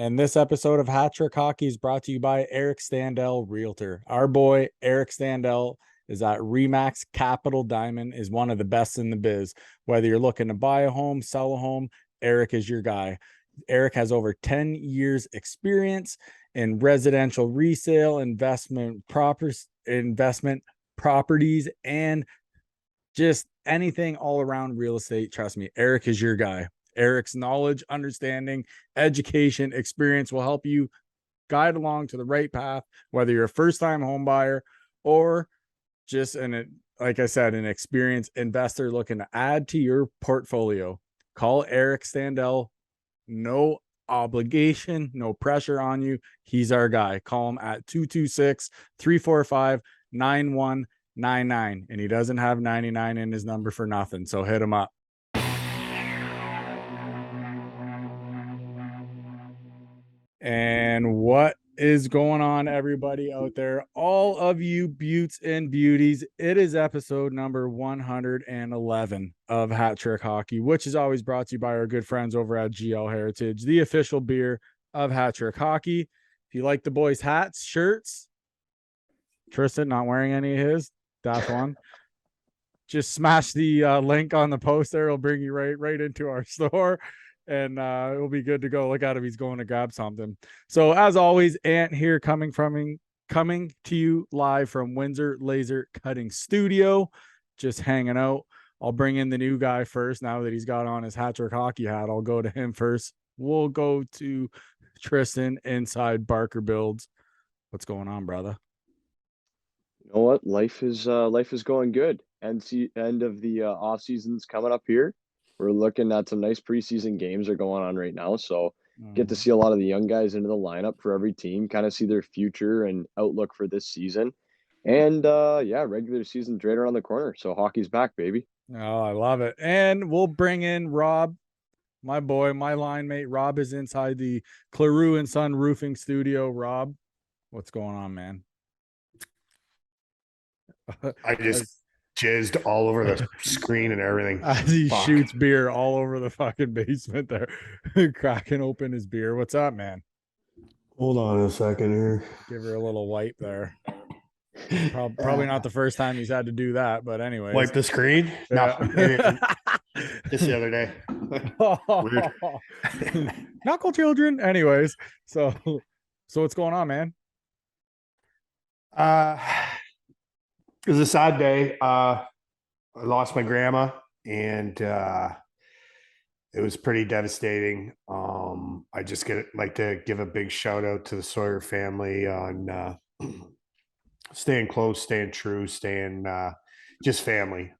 And this episode of Hat Trick Hockey is brought to you by Eric Standell Realtor. Our boy, Eric Standell, is at Remax Capital Diamond, is one of the best in the biz. Whether you're looking to buy a home, sell a home, Eric is your guy. Eric has over 10 years experience in residential resale, investment properties, and just anything all around real estate. Trust me, Eric is your guy. Eric's knowledge, understanding, education, experience will help you guide along to the right path, whether you're a first-time home buyer or just like I said, an experienced investor looking to add to your portfolio. Call Eric Standell. No obligation, no pressure on you. He's our guy. Call him at 226-345-9199. And he doesn't have 99 in his number for nothing. So hit him up. And what is going on, everybody out there? All of you beauts and beauties, it is episode number 111 of Hat Trick Hockey, which is always brought to you by our good friends over at GL Heritage, the official beer of Hat Trick Hockey. If you like the boys' hats, shirts, Tristan not wearing any of his, that's one. Just smash the link on the post there. It'll bring you right into our store. And it'll be good to go. Look at him, he's going to grab something. So as always, Ant here coming to you live from Windsor Laser Cutting Studio, just hanging out. I'll bring in the new guy first. Now that he's got on his Hat Trick Hockey hat, I'll go to him first. We'll go to Tristan inside Barker Builds. What's going on, brother? You know what? Life is going good. End of the off season's coming up here. We're looking at some nice preseason games are going on right now. So get to see a lot of the young guys into the lineup for every team, kind of see their future and outlook for this season. And regular season's right around the corner. So hockey's back, baby. Oh, I love it. And we'll bring in Rob, my boy, my line mate. Rob is inside the Claroux and Son Roofing Studio. Rob, what's going on, man? I just jizzed all over the screen and everything. As he shoots beer all over the fucking basement there, cracking open his beer. What's up, man? Hold on a second here. Give her a little wipe there. Probably not the first time he's had to do that, but anyway. Wipe the screen? Yeah. No, just the other day. Weird. Knuckle children. Anyways, so what's going on, man? It was a sad day. I lost my grandma, and it was pretty devastating. I just like to give a big shout out to the Sawyer family on staying close, staying true, staying just family.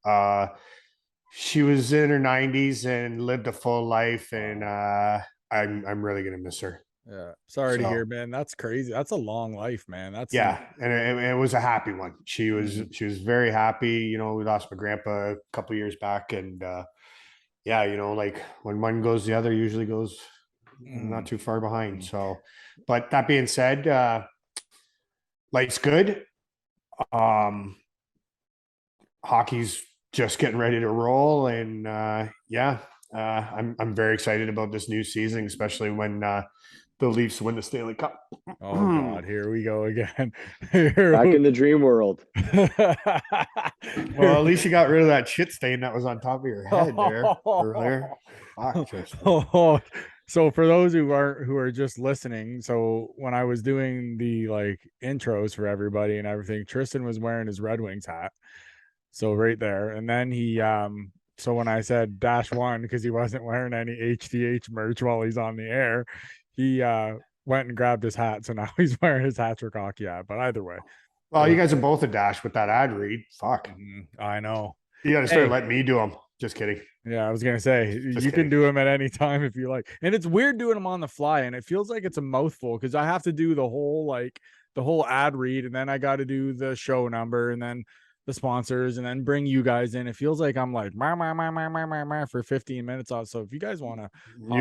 She was in her 90s and lived a full life, and I'm really gonna miss her. Yeah, sorry to hear, man. That's crazy. That's a long life, man. That's and it was a happy one. She was very happy. You know, we lost my grandpa a couple years back, and you know, like when one goes, the other usually goes not too far behind. So, but that being said, life's good. Hockey's just getting ready to roll, and I'm very excited about this new season, especially when the Leafs win the Stanley Cup. Oh God, here we go again. Back in the dream world. Well, at least you got rid of that shit stain that was on top of your head there earlier. So for those who are just listening, so when I was doing the intros for everybody and everything, Tristan was wearing his Red Wings hat. So right there, and then he so when I said -1 because he wasn't wearing any HTH merch while he's on the air, he went and grabbed his hat. So now he's wearing his Hat Trick Hockey hat. But either way. Well, you guys are both a dash with that ad read. Fuck. I know. You got to start letting me do them. Just kidding. Yeah, I was going to say, you can do them at any time if you like. And it's weird doing them on the fly. And it feels like it's a mouthful because I have to do the whole ad read. And then I got to do the show number and then the sponsors and then bring you guys in. It feels like I'm like for 15 minutes off. So if you guys want to, me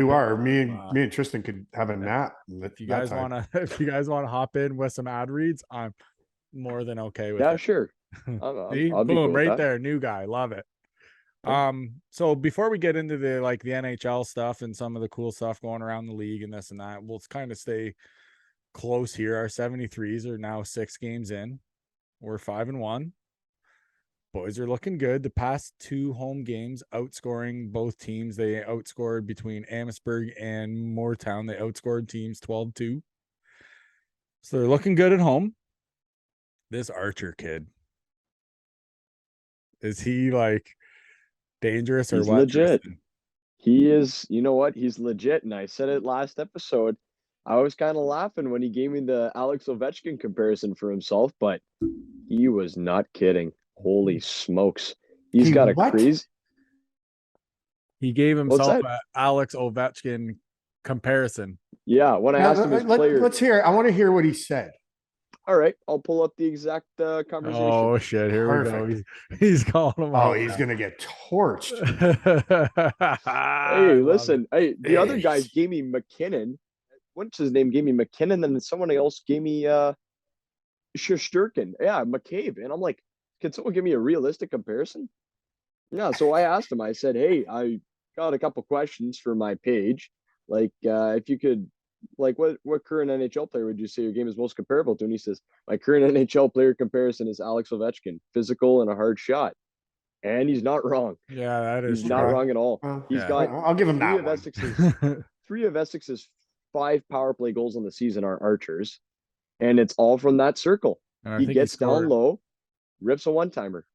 and Tristan could have a nap. If you guys want to hop in with some ad reads, I'm more than okay with it. Yeah, sure. See, boom, right there, new guy, love it. So before we get into the NHL stuff and some of the cool stuff going around the league and this and that, we'll kind of stay close here. Our 73s are now 6 games in. We're 5-1. Boys are looking good. The past 2 home games outscoring both teams. They outscored between Amherstburg and Moortown. They outscored teams 12-2. So they're looking good at home. This Archer kid, is he dangerous or He's what? legit. Tristan? He is, you know what? He's legit. And I said it last episode. I was kind of laughing when he gave me the Alex Ovechkin comparison for himself, but he was not kidding. Holy smokes. He's got a crazy. He gave himself an Alex Ovechkin comparison. Yeah, when I asked him his player. Let's hear it. I want to hear what he said. All right, I'll pull up the exact conversation. Oh shit! Here Perfect. we go. He's calling him. Oh, he's gonna get torched. Hey, listen. Hey, the other guys gave me McKinnon. What's his name? Gave me McKinnon, and then someone else gave me Shesterkin. Yeah, McCabe. And I'm like, can someone give me a realistic comparison? Yeah. So I asked him. I said, hey, I got a couple questions for my page. If you could. What current NHL player would you say your game is most comparable to? And he says, my current NHL player comparison is Alex Ovechkin, physical and a hard shot. And he's not wrong. Yeah, that is he's not wrong at all. He's got I'll give him that three of Essex's 5 power play goals on the season are Archers. And it's all from that circle. He gets down low, rips a one-timer.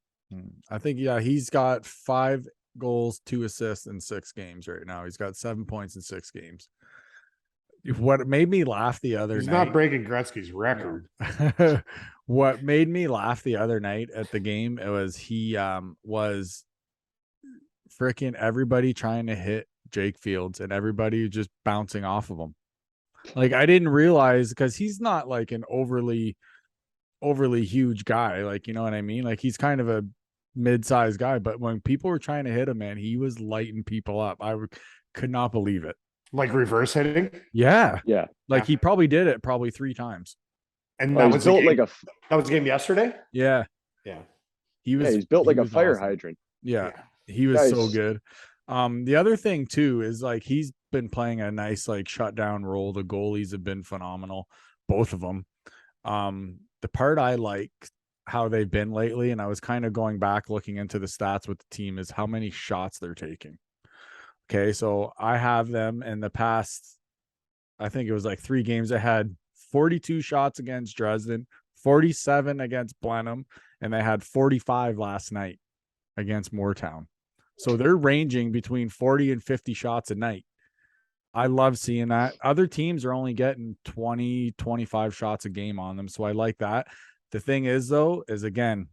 I think, he's got 5 goals, 2 assists in 6 games right now. He's got 7 points in 6 games. What made me laugh the other night. He's not breaking Gretzky's record. What made me laugh the other night at the game, it was he was freaking everybody trying to hit Jake Fields and everybody just bouncing off of him. I didn't realize, because he's not like an overly huge guy. You know what I mean? He's kind of a mid-sized guy, but when people were trying to hit him, man, he was lighting people up. I could not believe it. Reverse hitting? Yeah. Yeah. He probably did it 3 times. And that was built that was the game yesterday? Yeah. Yeah. He's built like a fire hydrant. Yeah. He was so good. The other thing too is he's been playing a nice shutdown role. The goalies have been phenomenal, both of them. The part I like how they've been lately, and I was kind of going back looking into the stats with the team, is how many shots they're taking. Okay, so I have them in the past, I think it was 3 games. I had 42 shots against Dresden, 47 against Blenheim, and they had 45 last night against Moortown. So they're ranging between 40 and 50 shots a night. I love seeing that. Other teams are only getting 20, 25 shots a game on them, so I like that. The thing is, though, again,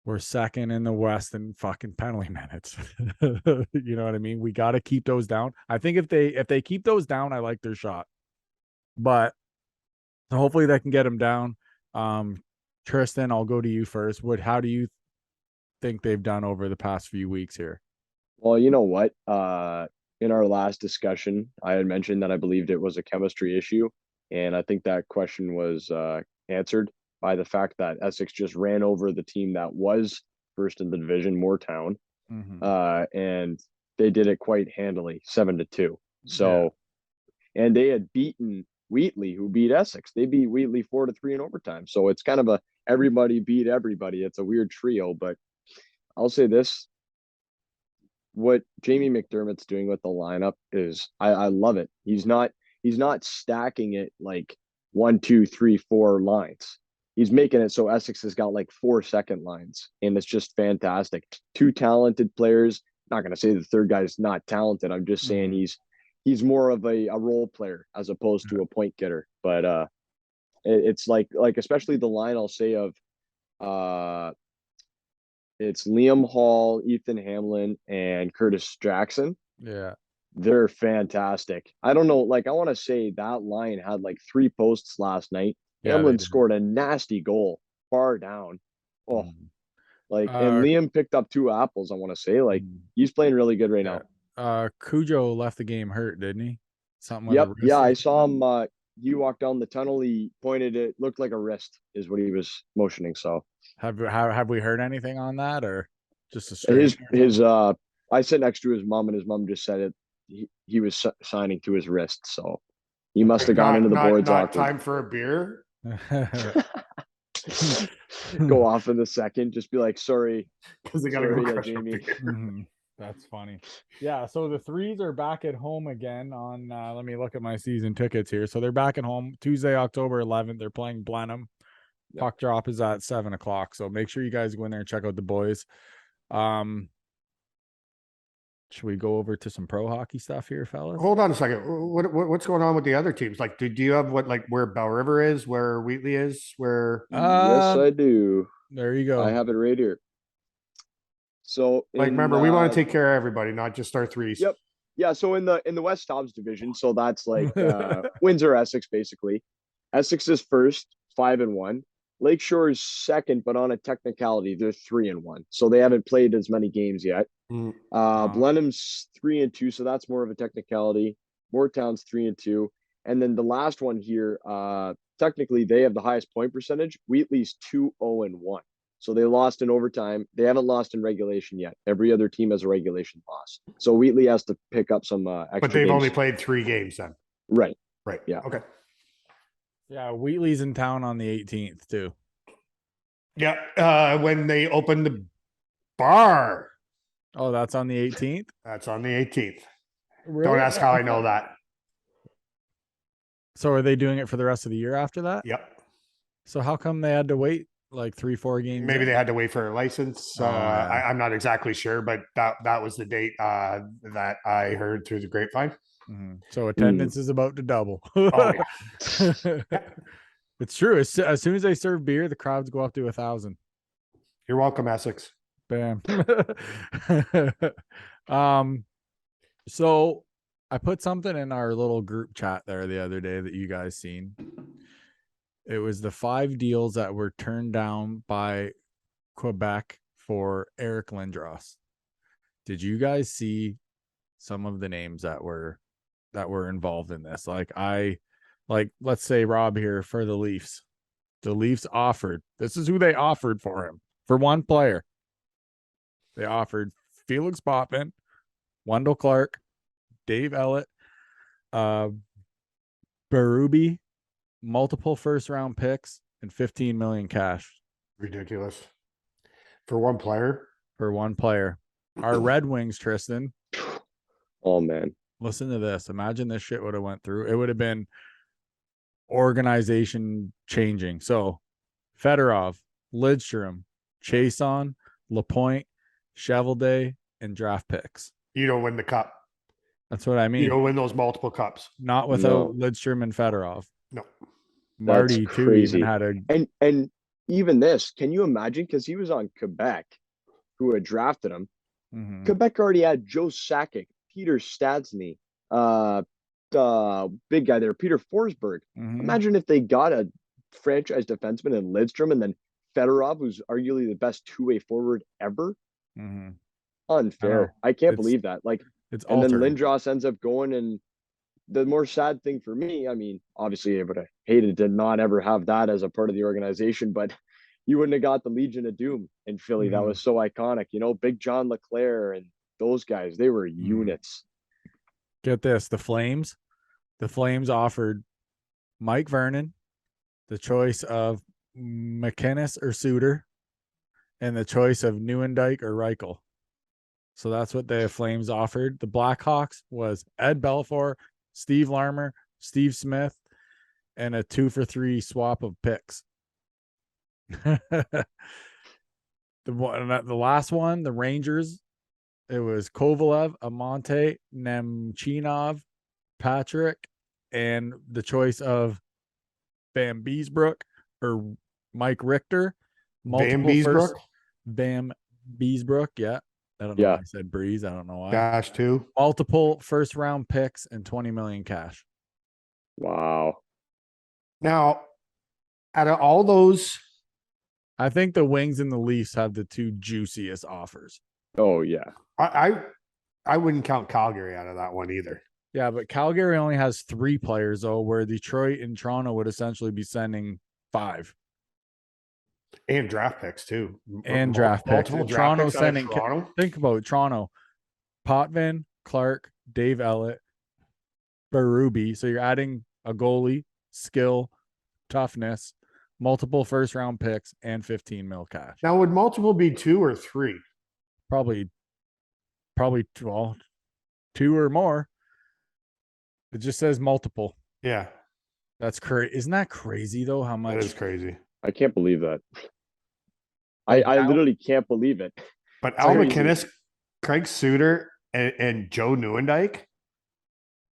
we're second in the West in fucking penalty minutes. You know what I mean? We got to keep those down. I think if they keep those down, I like their shot. But hopefully they can get them down. Tristan, I'll go to you first. How do you think they've done over the past few weeks here? Well, you know what? In our last discussion, I had mentioned that I believed it was a chemistry issue. And I think that question was answered by the fact that Essex just ran over the team that was first in the division, Moortown. And they did it quite handily, 7-2. So, and they had beaten Wheatley, who beat Essex. They beat Wheatley 4-3 in overtime. So it's kind of everybody beat everybody. It's a weird trio, but I'll say this. What Jamie McDermott's doing with the lineup is I love it. He's not stacking it 1, 2, 3, 4 lines. He's making it so Essex has got 4 second lines, and it's just fantastic. 2 talented players. Not going to say the third guy is not talented. I'm just saying he's more of a role player as opposed to a point getter. But it's especially the line I'll say of it's Liam Hall, Ethan Hamlin, and Curtis Jackson. Yeah. They're fantastic. I don't know. I want to say that line had 3 posts last night. Hamlin scored a nasty goal far down. Oh, and Liam picked up 2 apples. I want to say he's playing really good right now. Cujo left the game hurt, didn't he? Something. Yep. Yeah, I saw him. He walked down the tunnel. He pointed. It looked like a wrist is what he was motioning. So have we heard anything on that or? Just a straight. I sit next to his mom, and his mom just said it. He was signing to his wrist, so he must have gone into the boards not awkward. time for a beer. Go off in the second, just be like, sorry, because they gotta go crush Jamie. That's funny. Yeah, so the Threes are back at home again on let me look at my season tickets here. So they're back at home Tuesday, October 11th. They're playing Blenheim. Yep. Puck drop is at 7:00. So make sure you guys go in there and check out the boys. Should we go over to some pro hockey stuff here, fellas? Hold on a second. What's going on with the other teams? Like, do you have where Bell River is, where Wheatley is, where? Yes, I do. There you go. I have it right here. So, remember, we want to take care of everybody, not just our Threes. Yep. Yeah. So in the West Hobbs division, so that's like Windsor Essex basically. Essex is first, 5-1. Lakeshore is second, but on a technicality, they're 3-1. So they haven't played as many games yet. Blenheim's 3-2, so that's more of a technicality. Moortown's 3-2, and then the last one here, technically they have the highest point percentage. Wheatley's 2-0-1, so they lost in overtime. They haven't lost in regulation yet. Every other team has a regulation loss, so Wheatley has to pick up some extra. But they've only played 3 games then. Right. Yeah. Okay. Yeah, Wheatley's in town on the 18th too. Yeah. When they open the bar. Oh, that's on the 18th? That's on the 18th. Really? Don't ask how I know that. So are they doing it for the rest of the year after that? Yep. So how come they had to wait like 3-4 games? Maybe they had to wait for a license. Yeah. I'm not exactly sure, but that was the date that I heard through the grapevine. Mm-hmm. So attendance is about to double. Oh, yeah. It's true. As soon as they serve beer, the crowds go up to 1,000. You're welcome, Essex. Bam. So I put something in our little group chat there the other day that you guys seen. It was the 5 deals that were turned down by Quebec for Eric Lindros. Did you guys see some of the names that were involved in this? Let's say Rob here for the Leafs. The Leafs offered. This is who they offered for him. For one player. They offered Felix Potvin, Wendell Clark, Dave Ellett, Berube, multiple first-round picks, and $15 million cash. Ridiculous. For one player? For one player. Our Red Wings, Tristan. Oh, man. Listen to this. Imagine this shit would have went through. It would have been organization changing. So, Fedorov, Lidstrom, Chason, Lapointe, Chevelday, and draft picks. You don't win the cup. That's what I mean. You don't win those multiple cups. Not without Lidstrom and Fedorov. No. Marty That's too crazy. even had a and even this, can you imagine? Because he was on Quebec, who had drafted him. Mm-hmm. Quebec already had Joe Sakic, Peter Stastny, big guy there, Peter Forsberg. Mm-hmm. Imagine if they got a franchise defenseman in Lidstrom and then Fedorov, who's arguably the best two-way forward ever. Mm-hmm. Unfair. I can't believe that. It's and altered. then Lindros ends up going, and the more sad thing for me, I mean, obviously I would have hated to not ever have that as a part of the organization, but you wouldn't have got the Legion of Doom in Philly. Mm-hmm. That was so iconic. Big John LeClaire and those guys, they were units. Get this, the Flames offered Mike Vernon, the choice of McInnes or Suter, and the choice of Neuendijk or Reichel. So that's what the Flames offered. The Blackhawks was Ed Belfour, Steve Larmer, Steve Smith, and a 2-for-3 swap of picks. The last one, the Rangers, it was Kovalev, Amante, Nemchinov, Patrick, and the choice of Bam Beesbrook or Mike Richter. Bam Beesbrook? Bam Beesbrook, yeah. I don't know why I said Breeze. I don't know why. Dash 2. Multiple first-round picks and $20 million cash. Wow. Now, out of all those, I think the Wings and the Leafs have the 2 juiciest offers. Oh, yeah. I wouldn't count Calgary out of that one either. Yeah, but Calgary only has 3 players, though, where Detroit and Toronto would essentially be sending 5. And draft picks too. And draft picks. Multiple draft Toronto picks out of sending. Toronto. Think about Toronto. Potvin, Clark, Dave Ellett, Berube. So you're adding a goalie, skill, toughness, multiple first round picks, and 15 mil cash. Now, would multiple be 2 or 3? Probably 12, 2 or more. It just says multiple. Yeah, That's crazy. Isn't that crazy though? How much? that is crazy. I can't believe that. I literally can't believe it. But Al McInnes, Craig Suter, and Joe Nieuwendyk.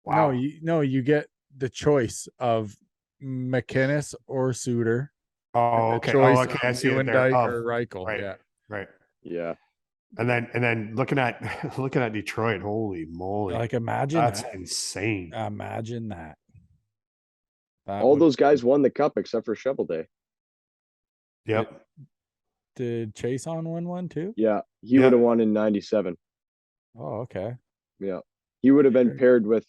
Wow. No, you get the choice of McInnes or Suter. Oh, okay. Choice Okay. I see it there. Nieuwendyk or Reichel. Right. Yeah. Right. Yeah. And then looking at Detroit, holy moly! Like imagine that's that. insane. Imagine that. All those guys won the cup except for Shovel Day. Yep. Did Chase on win one too? Yeah, he would have won in '97. Oh, okay. Yeah, he would have been paired with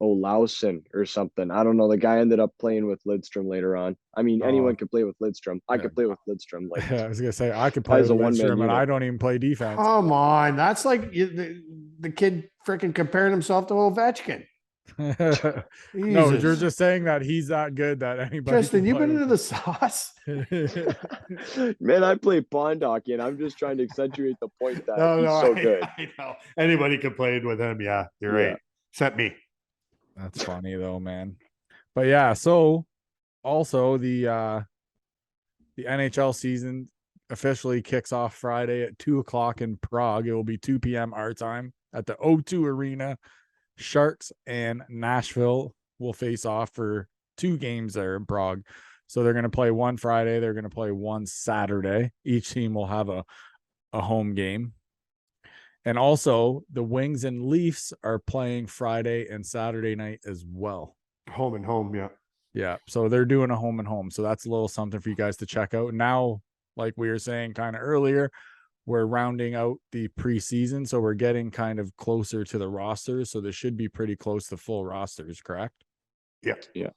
Lawson or something. I don't know. The guy ended up playing with Lidstrom later on. I mean, anyone could play with Lidstrom. I could play with Lidstrom. Like, I was gonna say I could play with Lidstrom, and I don't even play defense. Come on, that's like the kid freaking comparing himself to Ovechkin. No, you're just saying that he's that good that anybody. Justin, you've been into the sauce. Man, I play pond hockey, and I'm just trying to accentuate the point that he's so good. I know. Anybody could play with him. Yeah, you're right. Except me. That's funny though, man. But yeah, so also the NHL season officially kicks off Friday at 2:00 in Prague. It will be 2 p.m. our time at the O2 Arena. Sharks and Nashville will face off for 2 games there in Prague. So they're going to play one Friday. They're going to play one Saturday. Each team will have a home game. And also the Wings and Leafs are playing Friday and Saturday night as well. Home and home. Yeah. Yeah. So they're doing a home and home. So that's a little something for you guys to check out. Now, like we were saying kind of earlier, we're rounding out the preseason, so we're getting kind of closer to the rosters. So this should be pretty close to full rosters, correct? Yeah. Yeah.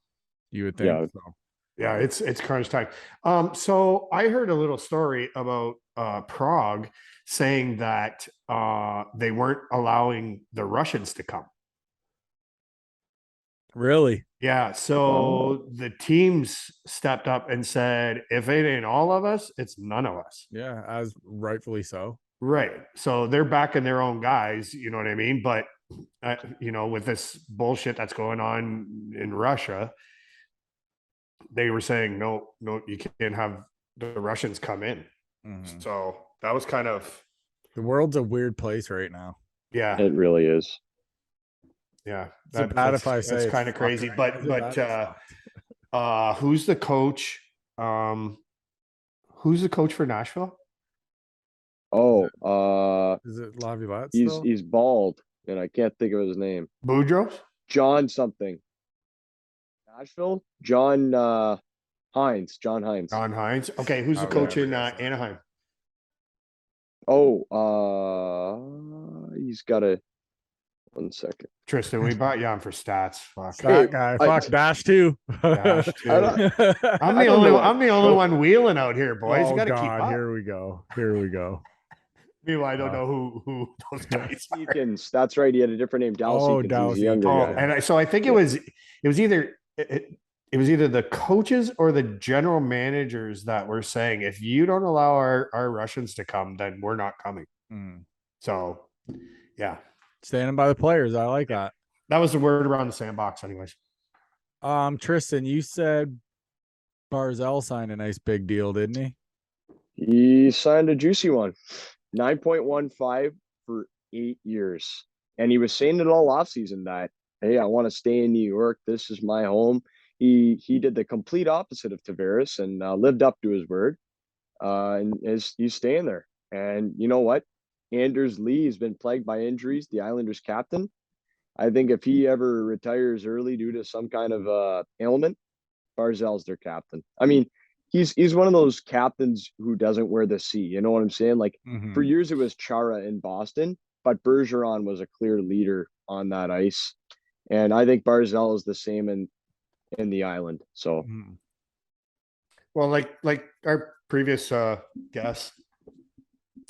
You would think. Yeah. So. Yeah, it's crunch time. So I heard a little story about Prague saying that they weren't allowing the Russians to come. Really? Yeah. So the teams stepped up and said, if it ain't all of us, it's none of us. Yeah, as rightfully so. Right. So they're backing their own guys, you know what I mean? But, with this bullshit that's going on in Russia, they were saying, no, you can't have the Russians come in. Mm-hmm. So that was kind of. The world's a weird place right now. Yeah. It really is. Yeah. That's bad if I say that's kind of crazy. But who's the coach? Who's the coach for Nashville? Is it Laviolette? He's bald, and I can't think of his name. Boudreaux? John something. Nashville? John Hines. John Hines. John Hines. Okay, who's the coach in Anaheim? He's got a 1 second. Tristan, we brought you on for stats. Fuck that guy. Fuck Dash too. Dash too. I'm the only one wheeling out here, boys. Oh, you gotta God, keep up. Here we go. Meanwhile, I don't know who those guys are. Eakins. That's right. He had a different name. Dallas Eakins. Dallas He's a younger guy. And so I think it was either the coaches or the general managers that were saying, if you don't allow our Russians to come, then we're not coming. Mm. So, yeah. Standing by the players. I like that. That was the word around the sandbox anyways. Tristan, you said Barzal signed a nice big deal, didn't he? He signed a juicy one. 9.15 for 8 years. And he was saying it all offseason that, hey, I want to stay in New York. This is my home. He did the complete opposite of Tavares and lived up to his word. And he's staying there. And you know what? Anders Lee has been plagued by injuries, the Islanders captain. I think if he ever retires early due to some kind of ailment, Barzal's their captain. I mean, he's one of those captains who doesn't wear the C. You know what I'm saying? Like for years it was Chara in Boston, but Bergeron was a clear leader on that ice. And I think Barzal is the same. And in the island. So Well, like our previous guests,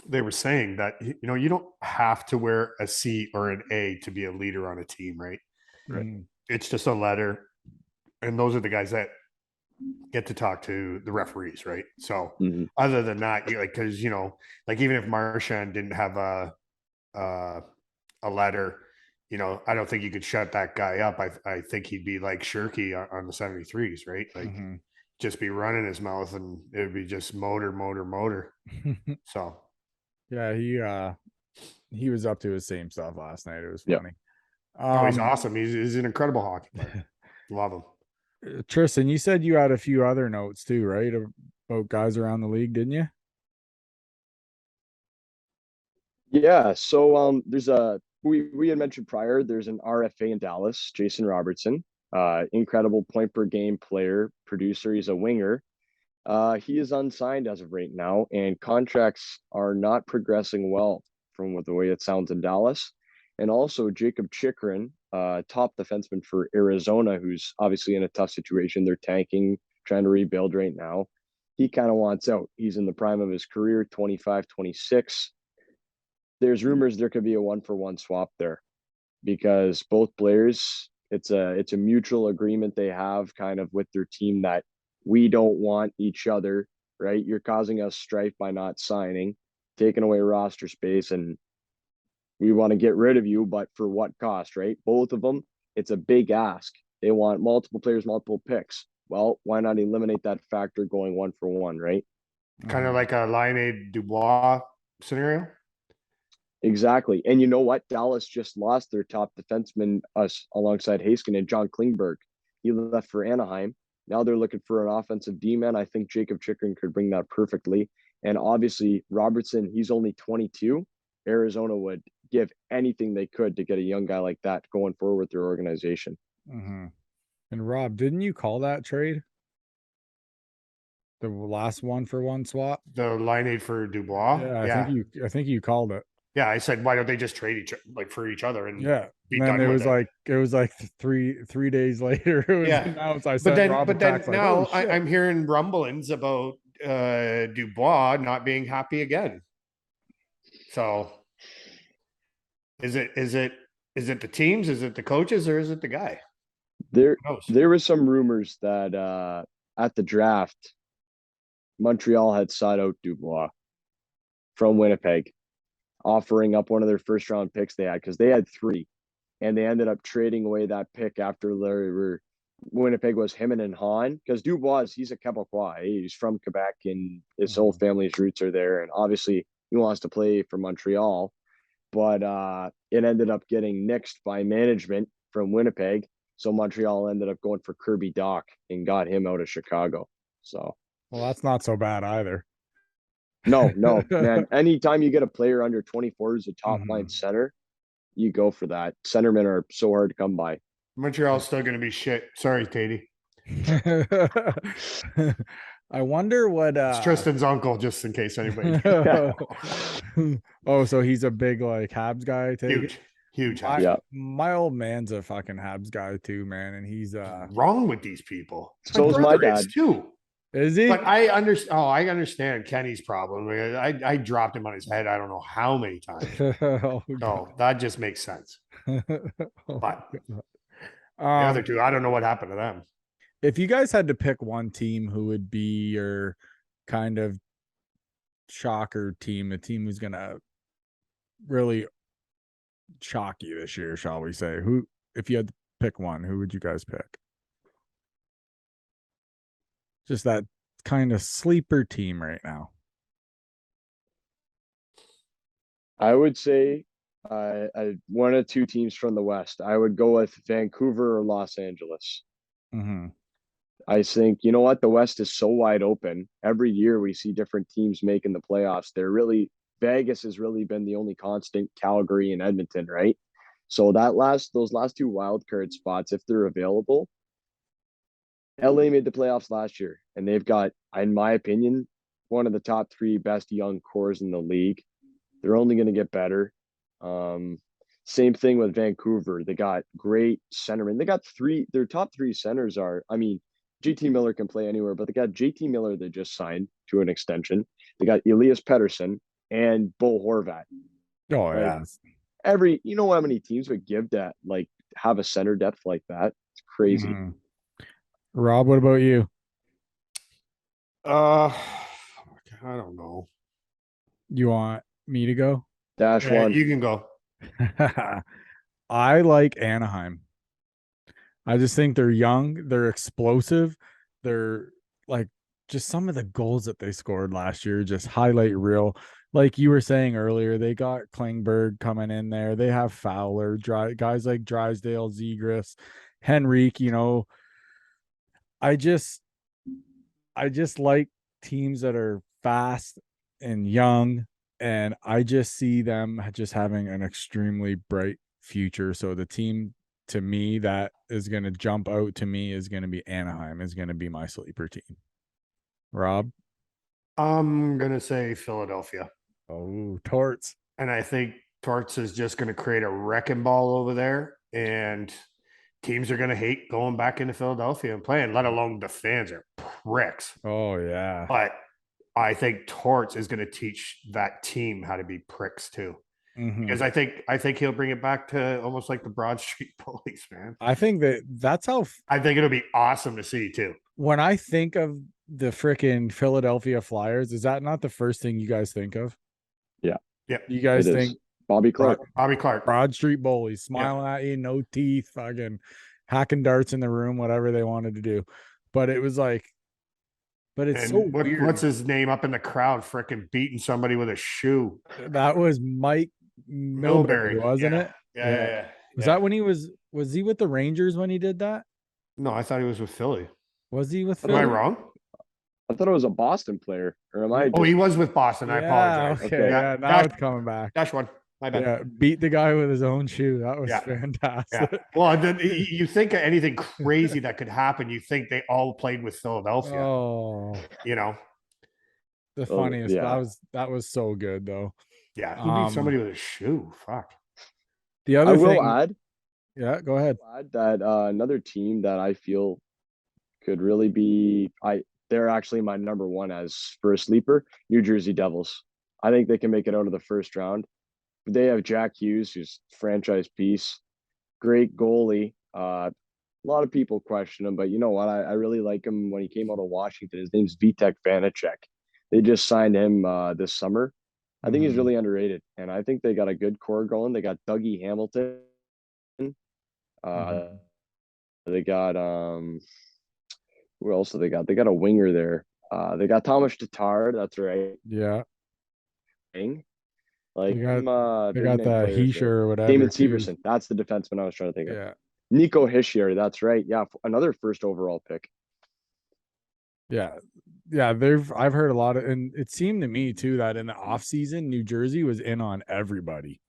they were saying that you don't have to wear a C or an A to be a leader on a team, right? It's just a letter, and those are the guys that get to talk to the referees, right? So other than that, you like, because like even if Marchand didn't have a letter, I don't think you could shut that guy up. I think he'd be like Shirky on the 73s, right? Like just be running his mouth, and it would be just motor. So yeah, he was up to his same stuff last night. It was funny. Oh, he's awesome. He's an incredible hockey player. Love him. Tristan, you said you had a few other notes too, right? About guys around the league, didn't you? Yeah. So there's we had mentioned prior, there's an RFA in Dallas, Jason Robertson, incredible point per game player, producer. He's a winger. He is unsigned as of right now, and contracts are not progressing well from the way it sounds in Dallas. And also Jacob Chikrin, top defenseman for Arizona, who's obviously in a tough situation. They're tanking, trying to rebuild right now. He kind of wants out. He's in the prime of his career, 25, 26. There's rumors there could be a 1-for-1 swap there because both players, it's a mutual agreement they have kind of with their team that we don't want each other, right? You're causing us strife by not signing, taking away roster space, and we want to get rid of you, but for what cost, right? Both of them, it's a big ask. They want multiple players, multiple picks. Well, why not eliminate that factor going 1-for-1, right? Kind of like a Laine Dubois scenario. Exactly. And you know what? Dallas just lost their top defenseman alongside Haskin and John Klingberg. He left for Anaheim. Now they're looking for an offensive D-man. I think Jacob Chikrin could bring that perfectly. And obviously, Robertson, he's only 22. Arizona would give anything they could to get a young guy like that going forward with their organization. And Rob, didn't you call that trade? The last 1-for-1 swap? The Laine for Dubois? Yeah, I think you called it. Yeah, I said, why don't they just trade for each other and be done with it? It was like three days later. It was announced. I sent Rob a text like, now I'm hearing rumblings about Dubois not being happy again. So is it the teams? Is it the coaches, or is it the guy? There were some rumors that at the draft, Montreal had sought out Dubois from Winnipeg, offering up one of their first round picks they had, because they had 3, and they ended up trading away that pick after Winnipeg was him and Hahn, because Dubois, he's a Quebecois. He's from Quebec, and his whole family's roots are there, and obviously he wants to play for Montreal, but it ended up getting nixed by management from Winnipeg, so Montreal ended up going for Kirby Dach and got him out of Chicago. So well, that's not so bad either. No, man. Anytime you get a player under 24 as a top line center, you go for that. Centermen are so hard to come by. Montreal's still going to be shit. Sorry, Tatey. I wonder what it's Tristan's uncle, just in case anybody. Oh, so he's a big like Habs guy. Huge. My old man's a fucking Habs guy too, man, and he's wrong with these people. So is my dad too. Is he? But I understand Kenny's problem. I dropped him on his head. I don't know how many times. So that just makes sense. But the other two, I don't know what happened to them. If you guys had to pick one team, who would be your kind of shocker team, the team who's gonna really shock you this year, shall we say? Who, if you had to pick one, who would you guys pick? Just that kind of sleeper team right now. I would say one of 2 teams from the West. I would go with Vancouver or Los Angeles. I think, you know what? The West is so wide open. Every year we see different teams making the playoffs. Vegas has really been the only constant, Calgary and Edmonton, right? So those last 2 wild card spots, if they're available, LA made the playoffs last year, and they've got, in my opinion, one of the top 3 best young cores in the league. They're only going to get better. Same thing with Vancouver. They got great centermen. They got their top three centers are, I mean, JT Miller can play anywhere, but they got JT Miller they just signed to an extension. They got Elias Pettersson and Bo Horvat. Oh Like yeah. you know how many teams would give that, like have a center depth like that? It's crazy. Mhm. Rob, what about you? I don't know. You want me to go? Dash Yeah, one. you can go. I like Anaheim. I just think they're young, they're explosive, they're like just some of the goals that they scored last year just highlight real. Like you were saying earlier, they got Klingberg coming in there. They have Fowler, guys like Drysdale, Zegras, Henrique. I just I just like teams that are fast and young, and I just see them just having an extremely bright future. So the team to me that is going to jump out to me is going to be Anaheim, is going to be my sleeper team. Rob? I'm gonna say Philadelphia, Oh, Torts. and I think Torts is just going to create a wrecking ball over there, and teams are going to hate going back into Philadelphia and playing. Let alone the fans are pricks. Oh, yeah. But I think Torts is going to teach that team how to be pricks too. Because I think he'll bring it back to almost like the Broad Street Bullies, man. I think that's how I think it'll be awesome to see too. when I think of the freaking Philadelphia Flyers, is that not the first thing you guys think of? Yeah. Yeah. You guys It think is. Bobby Clark. Bobby Clark. Broad Street Bullies, smiling at you, no teeth, fucking hacking darts in the room, whatever they wanted to do. But it was like, but it's And so weird. what's his name up in the crowd, freaking beating somebody with a shoe? That was Mike Milbury, wasn't it? Yeah. Was that when he was he with the Rangers when he did that? No, I thought he was with Philly. Was he with Am Philly? I wrong? I thought it was a Boston player, or am I? Oh, he was with Boston. I Yeah, apologize. okay. Yeah, now it's coming back. Dash one. My bad. Yeah, beat the guy with his own shoe. That was Yeah. fantastic. Yeah. Well, you think of anything crazy that could happen, you think they all played with Philadelphia. Oh, You know? the funniest. Yeah. That was so good though. Yeah. Who beat somebody with a shoe? Fuck. The I other will thing, add go ahead. that another team that I feel could really be they're actually my number one as for a sleeper, New Jersey Devils. I think they can make it out of the first round. They have Jack Hughes, who's franchise piece, great goalie. A lot of people question him, but you know what? I really like him when he came out of Washington. His name's Vitek Vanacek. They just signed him this summer. I think he's really underrated, and I think they got a good core going. They got Dougie Hamilton. They got who else do they got? They got a winger there. They got Thomas Tatar. That's right. Yeah. Like They got, big the players Heisha there. or whatever. Damon too. Severson. That's the defenseman I was trying to think of. Yeah. Nico Hischier. That's right. Yeah, another first overall pick. Yeah. Yeah, I've heard a lot of, and it seemed to me too that in the off season, New Jersey was in on everybody.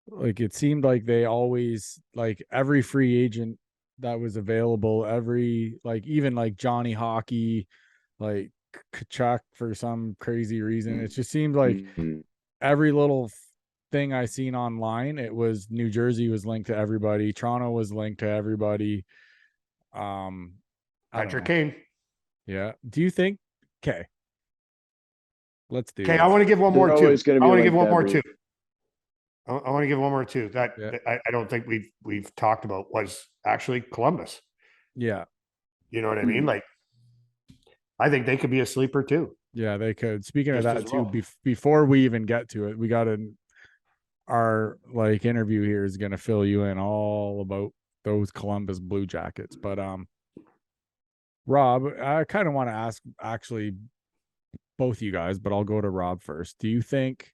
Like it seemed like they always, like every free agent that was available, every, like even like Johnny Hockey, like Kachuk for some crazy reason. It just seemed like every little thing I seen online, it was New Jersey was linked to everybody. Toronto was linked to everybody. Patrick Kane. Yeah. Do you think? Okay. Let's do. Okay, I want to give one more too. I want to give one more too. I want to give one more too. That I don't think we've talked about was actually Columbus. Yeah. You know what I mean? Like, I think they could be a sleeper too. Yeah, they could. Speaking of that too, before we even get to it, we got our like interview here is going to fill you in all about those Columbus Blue Jackets. But Rob, I kind of want to ask actually both you guys, but I'll go to Rob first. Do you think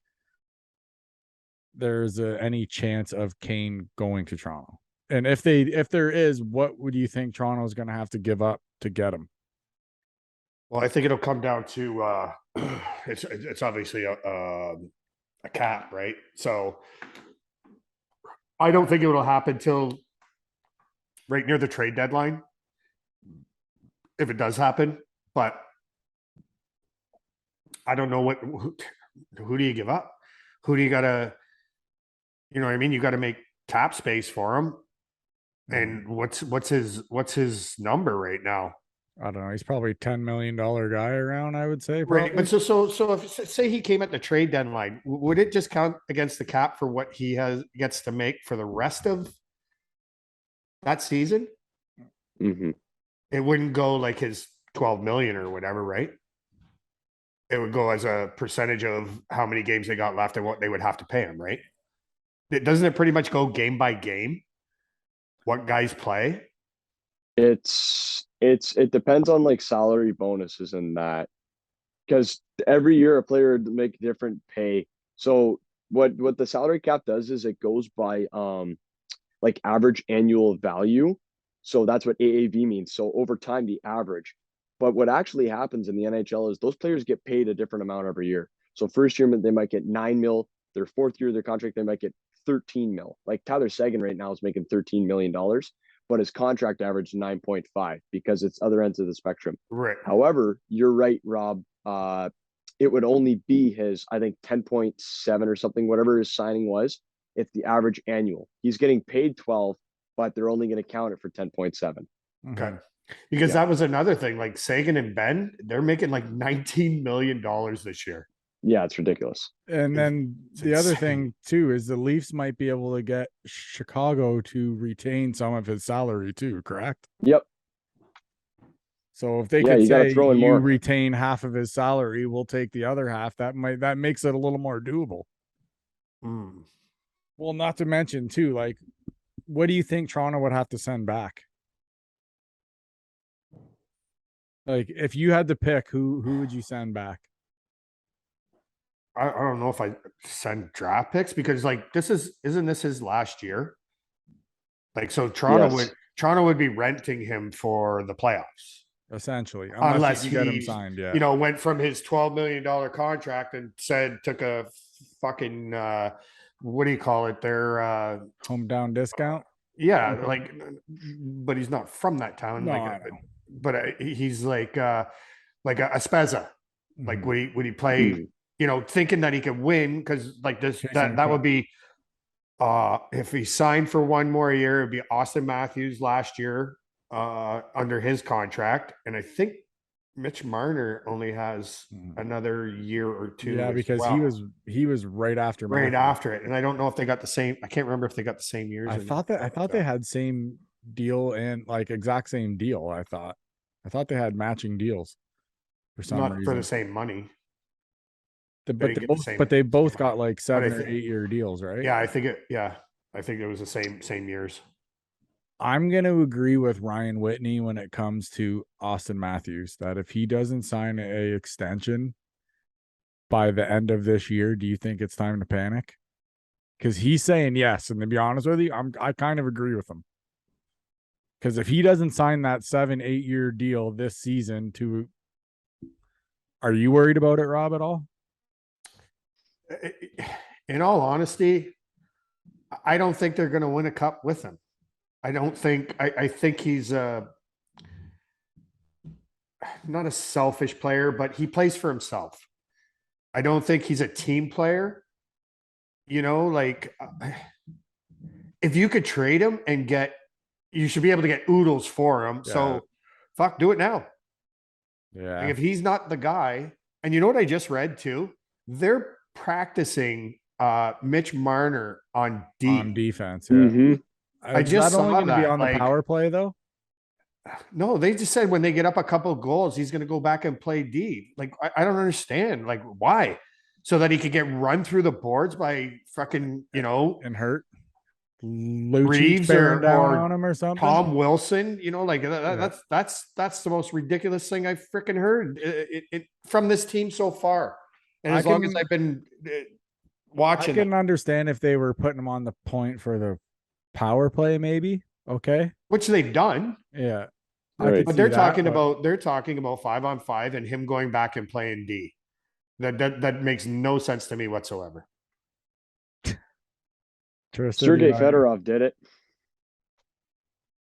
there's any chance of Kane going to Toronto? And if there is, what would you think Toronto is going to have to give up to get him? Well, I think it'll come down to it's obviously a cap, right? So I don't think it will happen till right near the trade deadline, if it does happen. But I don't know who do you give up? Who do you gotta You know what I mean? You got to make cap space for him. And what's his number right now? I don't know. He's probably $10 million guy around, I would say. Right. Probably. But so if say he came at the trade deadline, would it just count against the cap for what he gets to make for the rest of that season? Mm-hmm. It wouldn't go like his 12 million or whatever, right? It would go as a percentage of how many games they got left and what they would have to pay him, right? Doesn't it pretty much go game by game? What guys play? It depends on like salary bonuses and that, because every year a player would make different pay. So what the salary cap does is it goes by like average annual value. So that's what AAV means. So over time, the average. But what actually happens in the NHL is those players get paid a different amount every year. So first year they might get 9 mil. Their fourth year of their contract they might get 13 mil. Like Tyler Seguin right now is making $13 million, but his contract average is 9.5 because it's other ends of the spectrum. Right. However, you're right, Rob. It would only be his, I think, 10.7 or something, whatever his signing was. It's the average annual. He's getting paid 12, but they're only going to count it for 10.7. Okay. Because that was another thing. Like Sagan and Ben, they're making like $19 million this year. Yeah, it's ridiculous. And then the other thing too is the Leafs might be able to get Chicago to retain some of his salary too, correct? Yep. So if they could say throw in you more. retain half of his salary, we'll take the other half. That makes it a little more doable. Well, not to mention too, like, what do you think Toronto would have to send back? Like, if you had to pick, who would you send back? I don't know if I send draft picks because like isn't this his last year? Like so Toronto would be renting him for the playoffs. Essentially, unless you get him signed, yeah. You know, went from his $12 million contract and took a fucking what do you call it? Their hometown discount. Yeah, like, but he's not from that town. No, like, but he's like a Spezza. Like, would he play? You know, thinking that he could win because like this that would be if he signed for one more year, it'd be Austin Matthews last year under his contract, and I think Mitch Marner only has another year or two. Yeah, because he was right after it, and I don't know if they got the same. I can't remember if they got the same years. I thought they had same deal and like exact same deal. I thought they had matching deals for some reason. For the same money. But they both got like 7 or 8 year deals, right? Yeah, I think it was the same years. I'm going to agree with Ryan Whitney when it comes to Austin Matthews that if he doesn't sign a extension by the end of this year, do you think it's time to panic? Because he's saying yes, and to be honest with you, I kind of agree with him. Because if he doesn't sign that 7-8 year deal this season, are you worried about it, Rob, at all? In all honesty, I don't think they're going to win a cup with him. I don't think. I think he's not a selfish player, but he plays for himself. I don't think he's a team player. You know, like if you could trade him and you should be able to get oodles for him. Yeah. So, do it now. Yeah. Like if he's not the guy, and you know what I just read too, they're practicing Mitch Marner on defense. Yeah. Mm-hmm. I just saw only that. Be on the power play though. No, they just said when they get up a couple of goals, he's going to go back and play D. Like I don't understand. Like why? So that he could get run through the boards by fucking and hurt. Reeves or on him or something. Tom Wilson, like that's the most ridiculous thing I've freaking heard from this team so far. And as long as I've been watching, I can understand if they were putting him on the point for the power play, maybe. Okay, which they've done. Yeah, right. But they're talking about 5-on-5 and him going back and playing D. That makes no sense to me whatsoever. Sergei Fedorov did it.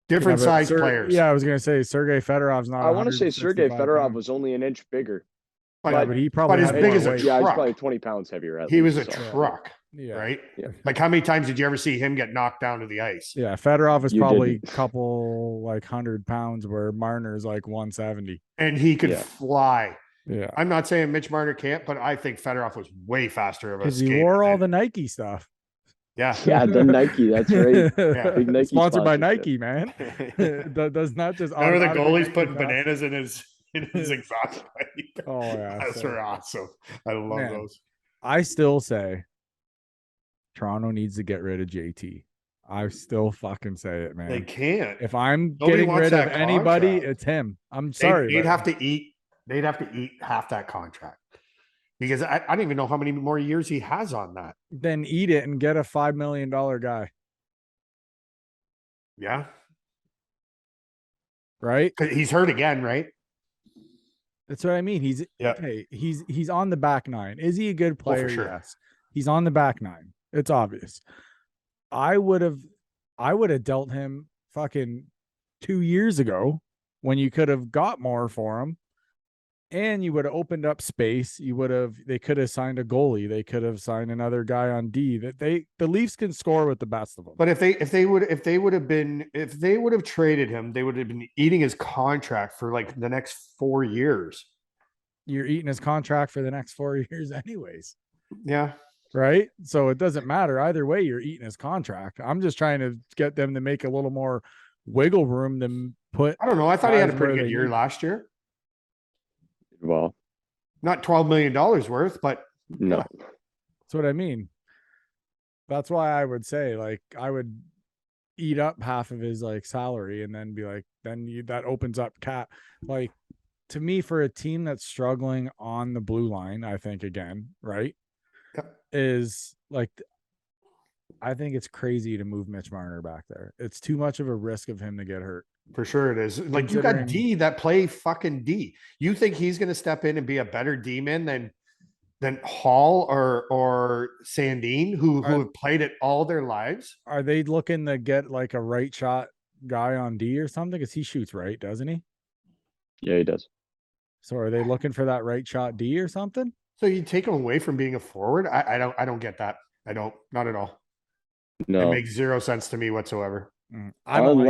Different size players. Yeah, I was gonna say Sergei Fedorov's not. I want to say Sergei Fedorov was only an inch bigger. But he probably as big as a truck. Yeah, he's probably 20 pounds heavier. He was a truck. Yeah. Right? Yeah. Like, how many times did you ever see him get knocked down to the ice? Yeah. Fedorov is You probably didn't. a couple like 100 pounds where Marner's like 170. And he could Yeah. fly. Yeah. I'm not saying Mitch Marner can't, but I think Fedorov was way faster of a Because he skater. wore all the Nike stuff. Yeah. Yeah, the Nike. That's right. Yeah. Big Nike Sponsored by sponsorship. Nike, man. Does not just Remember the automatically goalies make you putting fast. bananas in his exhaust pipe? Oh yeah, Those so, were awesome. I love man, those. I still say Toronto needs to get rid of JT. I still fucking say it, man. They can't. If I'm Nobody getting wants rid of that anybody, contract. it's him. I'm sorry. They'd but have to eat. They'd have to eat half that contract because I don't even know how many more years he has on that. then eat it and get a $5 million guy, Yeah, right? 'cause he's hurt again, right? That's what I mean. He's Yeah. okay. He's on the back nine. Is he a good player? for sure. Yes. He's on the back nine. It's obvious. I would have dealt him fucking 2 years ago when you could have got more for him. And you would have opened up space. They could have signed a goalie. They could have signed another guy on D. The Leafs can score with the best of them. But if they would have traded him, they would have been eating his contract for like the next 4 years. You're eating his contract for the next 4 years anyways. Yeah. Right. So it doesn't matter either way. You're eating his contract. I'm just trying to get them to make a little more wiggle room than put. I don't know. I thought he had a guys pretty where good they year need. last year. Well, Not $12 million worth, but no. Yeah. That's what I mean. That's why I would say, like, I would eat up half of his like salary and then be like, that opens up cap. Like, to me, for a team that's struggling on the blue line, I think again, right, is like, I think it's crazy to move Mitch Marner back there. It's too much of a risk of him to get hurt. for sure it is. Like, you got Considering- D that play fucking D. You think he's going to step in and be a better D man than Hall or Sandine, who have played it all their lives? Are they looking to get like a right shot guy on D or something? Because he shoots right, doesn't he? Yeah, he does. So are they looking for that right shot D or something? So you take him away from being a forward? I don't get that. I don't, not at all. No. It makes zero sense to me whatsoever. I don't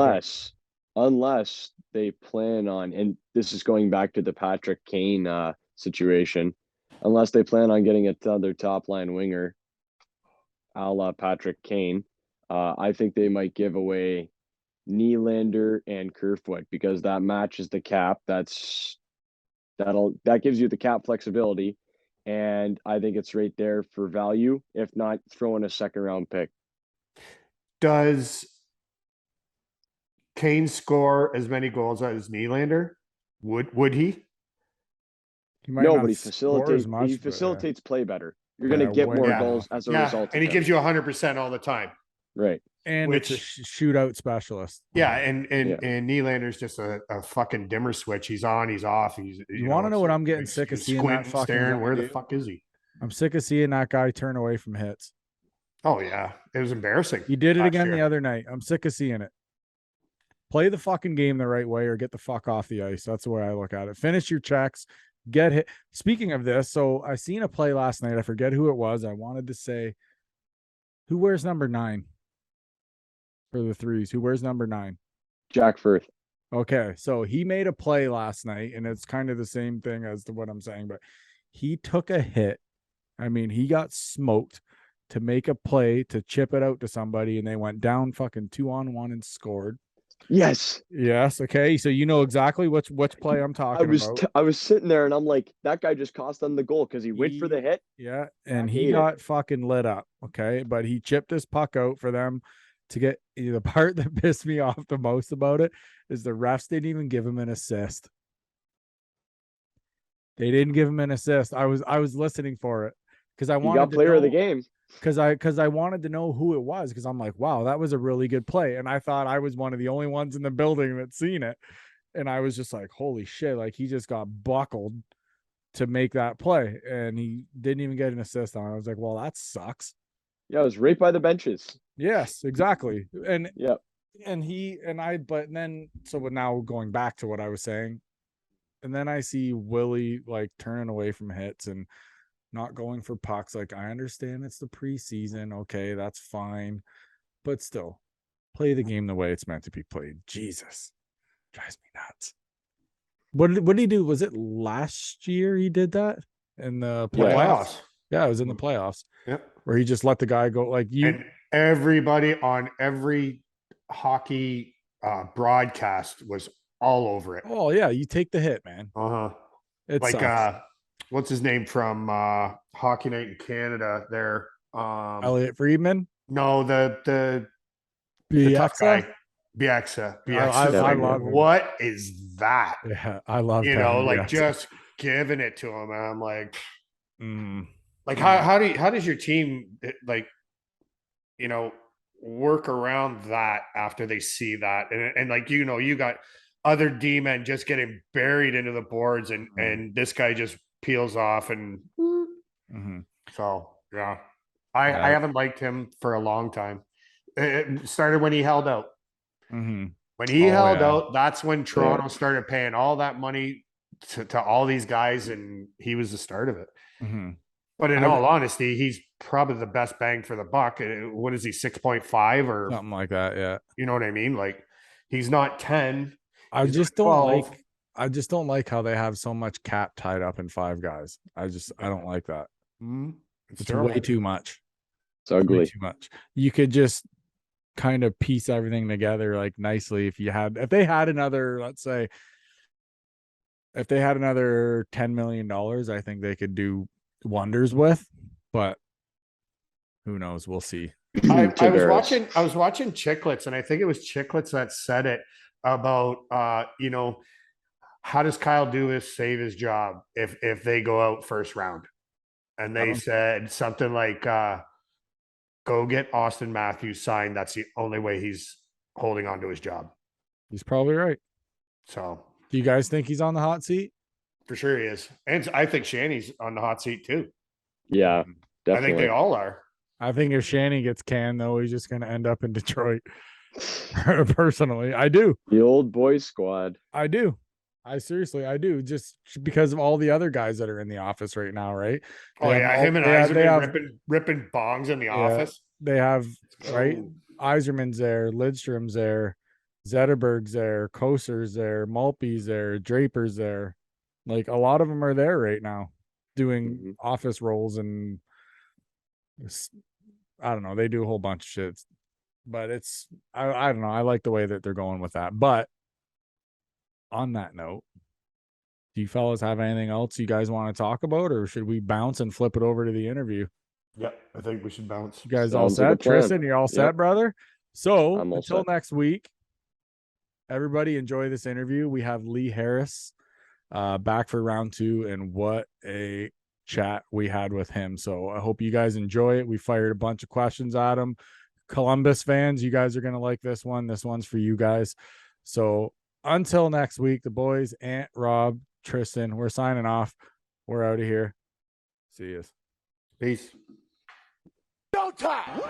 Unless they plan on, and this is going back to the Patrick Kane situation, unless they plan on getting another top line winger, a la Patrick Kane, I think they might give away Nylander and Kerfoot because that matches the cap. That gives you the cap flexibility, and I think it's right there for value. If not, throw in a second round pick. Does Kane score as many goals as Nylander? Would he? No, but he facilitates play better. You're going to get more goals as a result. And he gives you 100% all the time. Right. And it's a shootout specialist. Yeah, and Nylander's just a fucking dimmer switch. He's on, he's off. You want to know what I'm getting sick of seeing? That fucking staring. Where the fuck is he? I'm sick of seeing that guy turn away from hits. Oh yeah, it was embarrassing. He did it again the other night. I'm sick of seeing it. Play the fucking game the right way or get the fuck off the ice. That's the way I look at it. Finish your checks. Get hit. Speaking of this, so I seen a play last night. I forget who it was. I wanted to say, who wears number 9 for the threes? Who wears number 9? Jack Firth. Okay, so he made a play last night, and it's kind of the same thing as to what I'm saying, but he took a hit. I mean, he got smoked to make a play to chip it out to somebody, and they went down fucking 2-on-1 and scored. Yes. Okay. So you know exactly which play I'm talking about. I was sitting there and I'm like, that guy just cost them the goal because he went for the hit. Yeah, and he got fucking lit up. Okay, but he chipped his puck out for them to get. The part that pissed me off the most about it is the refs didn't even give him an assist. They didn't give him an assist. I was listening for it because I wanted. He got player of the game. Because I wanted to know who it was because I'm like, wow, that was a really good play. And I thought I was one of the only ones in the building that seen it. And I was just like, holy shit, like he just got buckled to make that play. And he didn't even get an assist on it. I was like, well, that sucks. Yeah, it was right by the benches. Yes, exactly. And yeah. But then now going back to what I was saying, and then I see Willie like turning away from hits and not going for pucks. Like, I understand it's the preseason. Okay, that's fine. But still, play the game the way it's meant to be played. Jesus. Drives me nuts. What did he do? Was it last year he did that in the playoffs? Yeah, it was in the playoffs. Yep. Where he just let the guy go like you. And everybody on every hockey broadcast was all over it. Oh yeah, you take the hit, man. It like sucks. What's his name from Hockey Night in Canada there? Elliot Friedman? No, the tough Bieksa? guy. Bieksa. I love him. What is that? Yeah, I love like just giving it to him. And I'm like, like Mm. how does your team like, work around that after they see that? And like, you got other D-men just getting buried into the boards and this guy just peels off and so yeah. I haven't liked him for a long time. It started when he held out. When he held out, that's when Toronto started paying all that money to all these guys, and he was the start of it. But in all honesty, he's probably the best bang for the buck. What is he, 6.5 or something like that? Yeah. You know what I mean? Like, he's not 10. I just don't like how they have so much cap tied up in 5 guys. I don't like that. It's way too much. It's ugly. Way too much. You could just kind of piece everything together like nicely if they had another, let's say, if they had another $10 million, I think they could do wonders with, but who knows? We'll see. I was watching Chicklets, and I think it was Chicklets that said it about how does Kyle Dubas save his job if they go out first round? And they said something like go get Austin Matthews signed. That's the only way he's holding on to his job. He's probably right. So do you guys think he's on the hot seat? For sure he is. And I think Shanny's on the hot seat too. Yeah, definitely. I think they all are. I think if Shanny gets canned, though, he's just going to end up in Detroit. Personally, I do. The old boys squad. I do. I do. Just because of all the other guys that are in the office right now, right? Him and Yzerman ripping bongs in the office. They have, right? Yzerman's there, Lidstrom's there, Zetterberg's there, Koser's there, Malpe's there, Draper's there. Like, a lot of them are there right now doing office roles, and I don't know. They do a whole bunch of shit, but I don't know. I like the way that they're going with that. But on that note, do you fellas have anything else you guys want to talk about, or should we bounce and flip it over to the interview? Yep, I think we should bounce. You guys all set? Tristan, you're all set, brother? So until next week, everybody enjoy this interview. We have Lee Harris back for round 2, and what a chat we had with him. So I hope you guys enjoy it. We fired a bunch of questions at him. Columbus fans, you guys are going to like this one. This one's for you guys. So until next week, the boys, Ant, Rob, Tristan, we're signing off. We're out of here. See you. Peace. No time.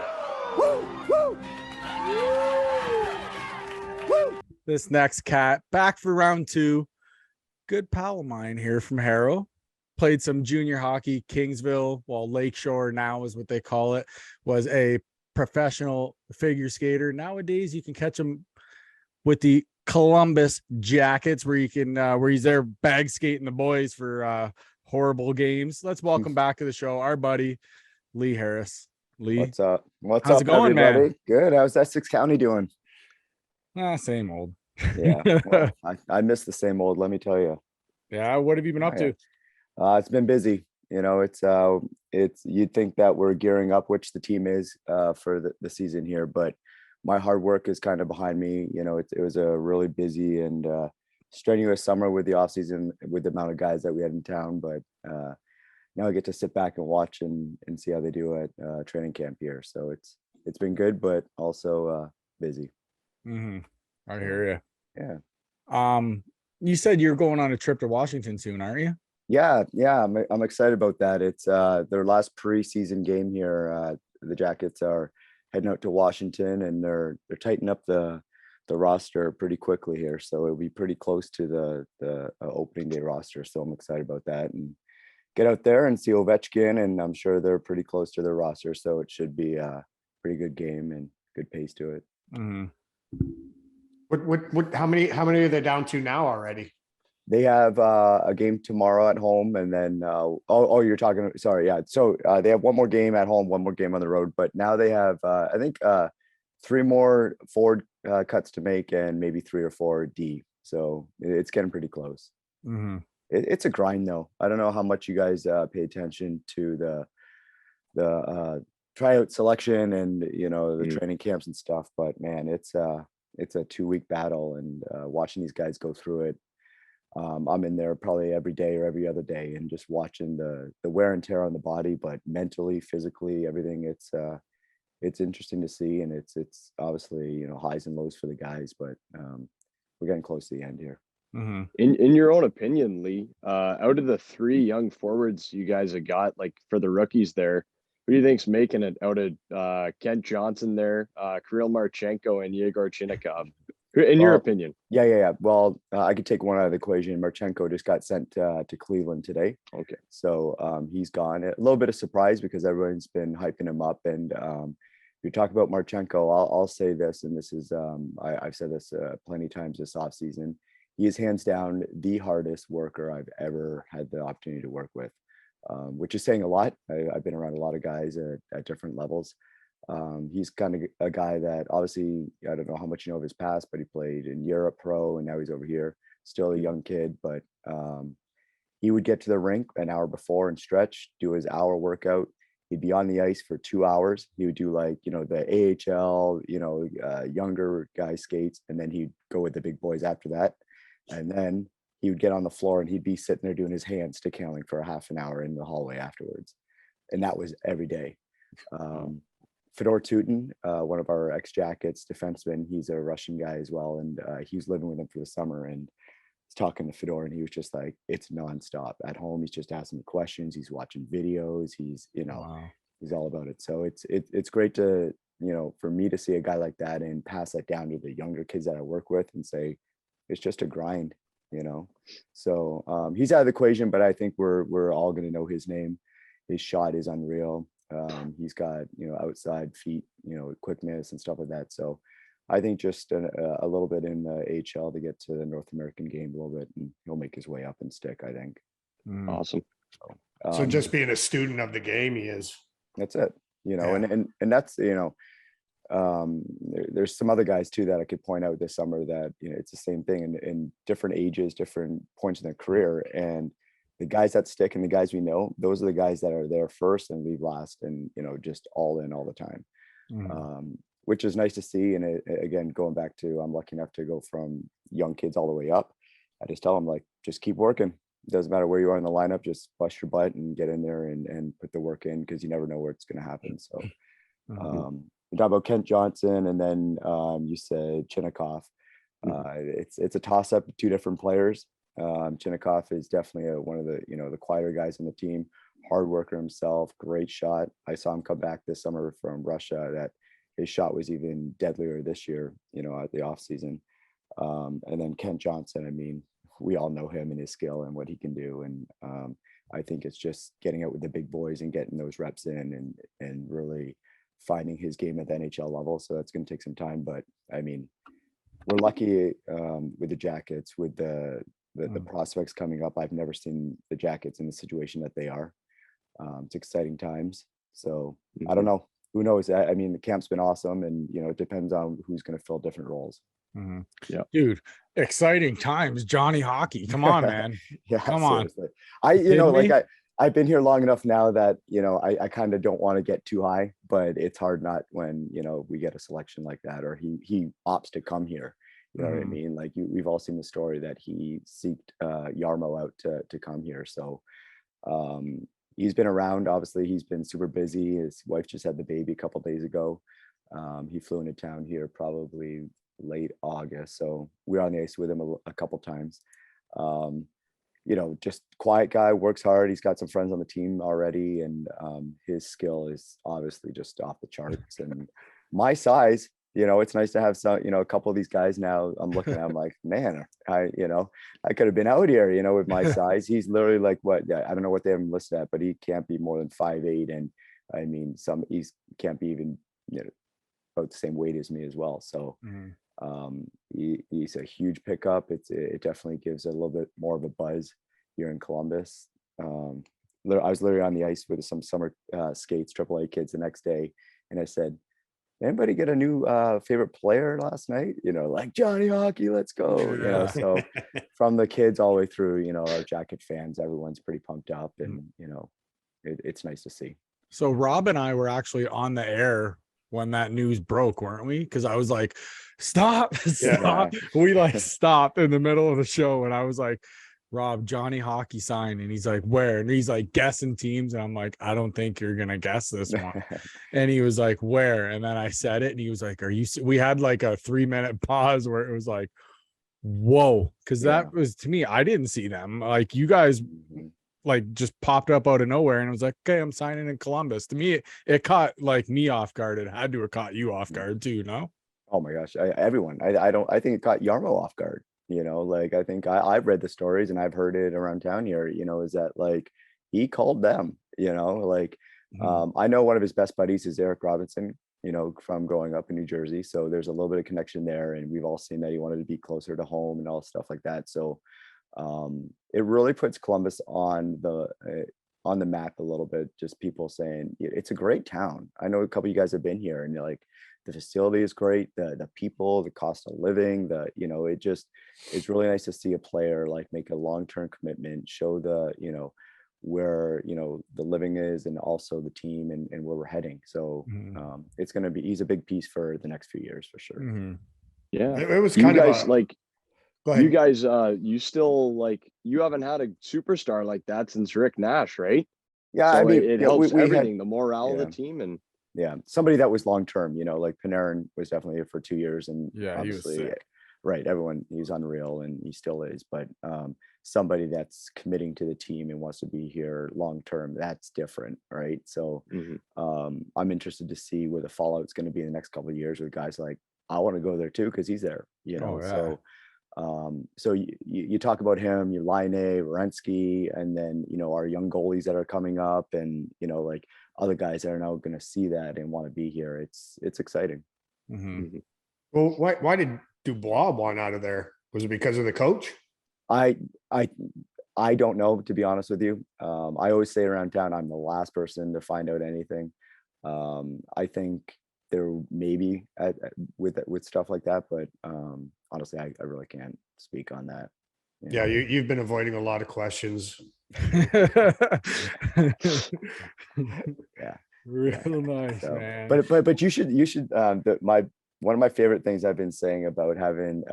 Woo, woo. Woo. This next cat back for round 2. Good pal of mine here from Harrow. Played some junior hockey, Kingsville, Lakeshore now is what they call it, was a professional figure skater. Nowadays, you can catch him with the Columbus Jackets, where he's there bag skating the boys for horrible games. Let's welcome back to the show our buddy Lee Harris. Lee, what's up? How's it going, everybody? Man? Good. How's Essex County doing? Same old. Yeah, well, I miss the same old. Let me tell you. Yeah, what have you been up to? It's been busy. It's you'd think that we're gearing up, which the team is for the season here, but my hard work is kind of behind me. It was a really busy and strenuous summer with the off season, with the amount of guys that we had in town. But now I get to sit back and watch and see how they do at training camp here. So it's been good, but also busy. I hear you. Yeah. You said you're going on a trip to Washington soon, aren't you? Yeah. I'm excited about that. It's their last preseason game here. The Jackets are heading out to Washington, and they're tightening up the roster pretty quickly here. So it'll be pretty close to the opening day roster. So I'm excited about that and get out there and see Ovechkin, and I'm sure they're pretty close to their roster, so it should be a pretty good game and good pace to it. How many are they down to now already? They have a game tomorrow at home, and then you're talking. Sorry, yeah. So they have one more game at home, one more game on the road, but now they have I think 3 more forward cuts to make, and maybe 3 or 4 D. So it's getting pretty close. It's a grind, though. I don't know how much you guys pay attention to the tryout selection and the training camps and stuff, but man, it's a 2-week battle, and watching these guys go through it. I'm in there probably every day or every other day, and just watching the wear and tear on the body, but mentally, physically, everything. It's interesting to see, and it's obviously highs and lows for the guys, but we're getting close to the end here. In your own opinion, Lee, out of the 3 young forwards you guys have got, like for the rookies there, who do you think's making it out of Kent Johnson there, Kirill Marchenko, and Yegor Chinnikov? In your opinion? Yeah. Well, I could take one out of the equation. Marchenko just got sent to Cleveland today. Okay. So he's gone. A little bit of surprise because everyone's been hyping him up. And if you talk about Marchenko, I'll say this, and this is I've said this plenty of times this offseason. He is hands down the hardest worker I've ever had the opportunity to work with, which is saying a lot. I've been around a lot of guys at different levels. He's kind of a guy that obviously, I don't know how much you know of his past, but he played in Europe pro, and now he's over here, still a young kid, but he would get to the rink an hour before and stretch, do his hour workout. He'd be on the ice for 2 hours. He would do the AHL, younger guy skates, and then he'd go with the big boys after that. And then he would get on the floor and he'd be sitting there doing his handstick handling for a half an hour in the hallway afterwards. And that was every day. Fedor Tutin, one of our ex-Jackets defensemen, he's a Russian guy as well. And he was living with him for the summer, and was talking to Fedor, and he was just like, it's nonstop. At home, he's just asking me questions. He's watching videos. He's, he's all about it. So it's great to, for me to see a guy like that and pass that down to the younger kids that I work with and say, it's just a grind, So he's out of the equation, but I think we're all going to know his name. His shot is unreal. He's got, outside feet, quickness and stuff like that. So I think just a little bit in the AHL to get to the North American game a little bit, and he'll make his way up and stick, I think. Awesome. So just being a student of the game, he is. That's it, and that's, there's some other guys too that I could point out this summer that, it's the same thing in different ages, different points in their career. And the guys that stick and the guys we know, those are the guys that are there first and leave last, and, just all in all the time, which is nice to see. And again, going back to, I'm lucky enough to go from young kids all the way up. I just tell them, like, just keep working. It doesn't matter where you are in the lineup, just bust your butt and get in there and put the work in, because you never know where it's going to happen. So we talk about Kent Johnson, and then you said Chinnikov. It's a toss up, 2 different players. Chinnikov is definitely one of the the quieter guys on the team, hard worker himself, great shot. I saw him come back this summer from Russia, that his shot was even deadlier this year, at the off season. And then Kent Johnson, I mean, we all know him and his skill and what he can do. And I think it's just getting out with the big boys and getting those reps in and really finding his game at the NHL level. So that's going to take some time, but I mean, we're lucky with the Jackets, with the prospects coming up. I've never seen the Jackets in the situation that they are. It's exciting times. So I don't know. Who knows? I mean, the camp's been awesome, and it depends on who's going to fill different roles. Yeah, dude, exciting times. Johnny Hockey, come on, man. Yeah, come seriously. on. I've been here long enough now that I kind of don't want to get too high, but it's hard not when we get a selection like that, or he opts to come here. You know what I mean? Like we've all seen the story that he seeked Yarmo out to come here. So he's been around. Obviously, he's been super busy. His wife just had the baby a couple days ago. He flew into town here probably late August, so we were on the ice with him a couple times. Just quiet guy, works hard. He's got some friends on the team already, and his skill is obviously just off the charts. And my size, it's nice to have some, a couple of these guys now. I'm looking at, I'm like, man, I could have been out here, with my size. He's literally like, what? I don't know what they have him listed at, but he can't be more than 5'8". And I mean, he's can't be even, about the same weight as me as well. So he's a huge pickup. It definitely gives a little bit more of a buzz here in Columbus. I was literally on the ice with some summer skates, AAA kids the next day. And I said, anybody get a new favorite player last night? Like Johnny Hockey, let's go. So from the kids all the way through, our Jacket fans, everyone's pretty pumped up, and it's nice to see. So Rob and I were actually on the air when that news broke, weren't we? Because I was like, stop. We like stopped in the middle of the show, and I was like, Rob, Johnny Hockey signed, and he's like, where? And he's like guessing teams, and I'm like, I don't think you're gonna guess this one. And he was like, where? And then I said it, and he was like, are you? We had like a 3-minute pause where it was like, whoa, because that was, to me, I didn't see them. Like, you guys like just popped up out of nowhere, and it was like, okay, I'm signing in Columbus. To me, it caught like me off guard. It had to have caught you off guard too, no? Oh my gosh, everyone. I think it caught Yarmo off guard. Like, I think I've read the stories and I've heard it around town here, is that like he called them, like I know one of his best buddies is Eric Robertson, from growing up in New Jersey. So there's a little bit of connection there, and we've all seen that he wanted to be closer to home and all stuff like that. So it really puts Columbus on the map a little bit. Just people saying it's a great town. I know a couple of you guys have been here, and you're like, the facility is great, the people, the cost of living, it's really nice to see a player like make a long-term commitment, show where the living is, and also the team and where we're heading. So it's going to be, he's a big piece for the next few years for sure. Yeah, it was you kind guys of like, go ahead. you guys you still like, you haven't had a superstar like that since Rick Nash, right? Yeah, so I mean, it helps we everything, had the morale of the team. And somebody that was long-term, like Panarin was definitely here for 2 years, and obviously, he was sick. Right, everyone, he's unreal, and he still is, but somebody that's committing to the team and wants to be here long-term, that's different, right? So I'm interested to see where the fallout's going to be in the next couple of years with guys like, I want to go there too because he's there, so you talk about him, you Line, Werenski, and then our young goalies that are coming up, and like other guys that are now going to see that and want to be here. It's exciting. Well, why did Dubois want out of there? Was it because of the coach? I don't know, to be honest with you. I always say around town, I'm the last person to find out anything. I think there maybe with stuff like that, but honestly, I really can't speak on that. Yeah, you've been avoiding a lot of questions. Real nice, so, man. But you should one of my favorite things I've been saying about having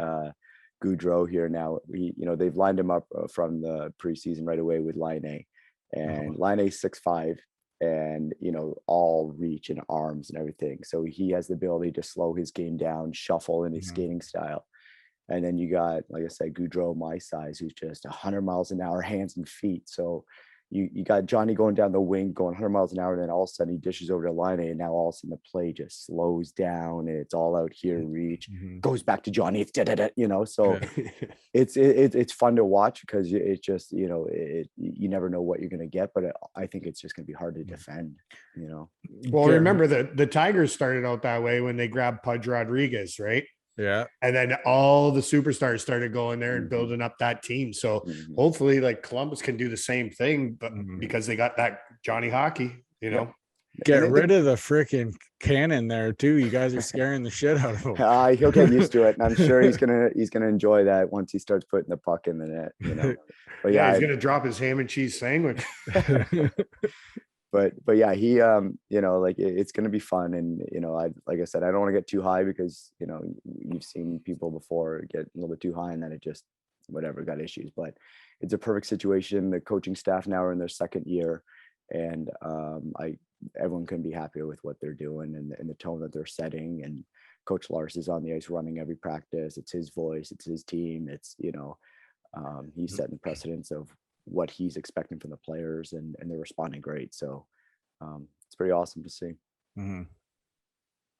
Goudreau here now, they've lined him up from the preseason right away with Line, and Line 6'5", and all reach and arms and everything, so he has the ability to slow his game down, shuffle in his skating style. And then you got, like I said, Goudreau, my size, who's just 100 miles an hour, hands and feet. So you got Johnny going down the wing, going 100 miles an hour, and then all of a sudden he dishes over to Line, and now all of a sudden the play just slows down, and it's all out here, reach, goes back to Johnny, it's so it's fun to watch, because it's just, you never know what you're going to get, but I think it's just going to be hard to defend, Well, remember that the Tigers started out that way when they grabbed Pudge Rodriguez, right? Yeah. And then all the superstars started going there and building up that team. So hopefully like Columbus can do the same thing, but because they got that Johnny Hockey, Get rid of the freaking cannon there too. You guys are scaring the shit out of him. He'll get used to it, and I'm sure he's gonna enjoy that once he starts putting the puck in the net. But yeah, he's gonna drop his ham and cheese sandwich. But yeah, he like it's gonna be fun, and like I said, I don't want to get too high, because you've seen people before get a little bit too high, and then it just got issues. But it's a perfect situation. The coaching staff now are in their second year, and everyone can be happier with what they're doing and the tone that they're setting. And Coach Lars is on the ice running every practice. It's his voice, it's his team. It's he's setting precedence of what he's expecting from the players, and they're responding great. So it's pretty awesome to see.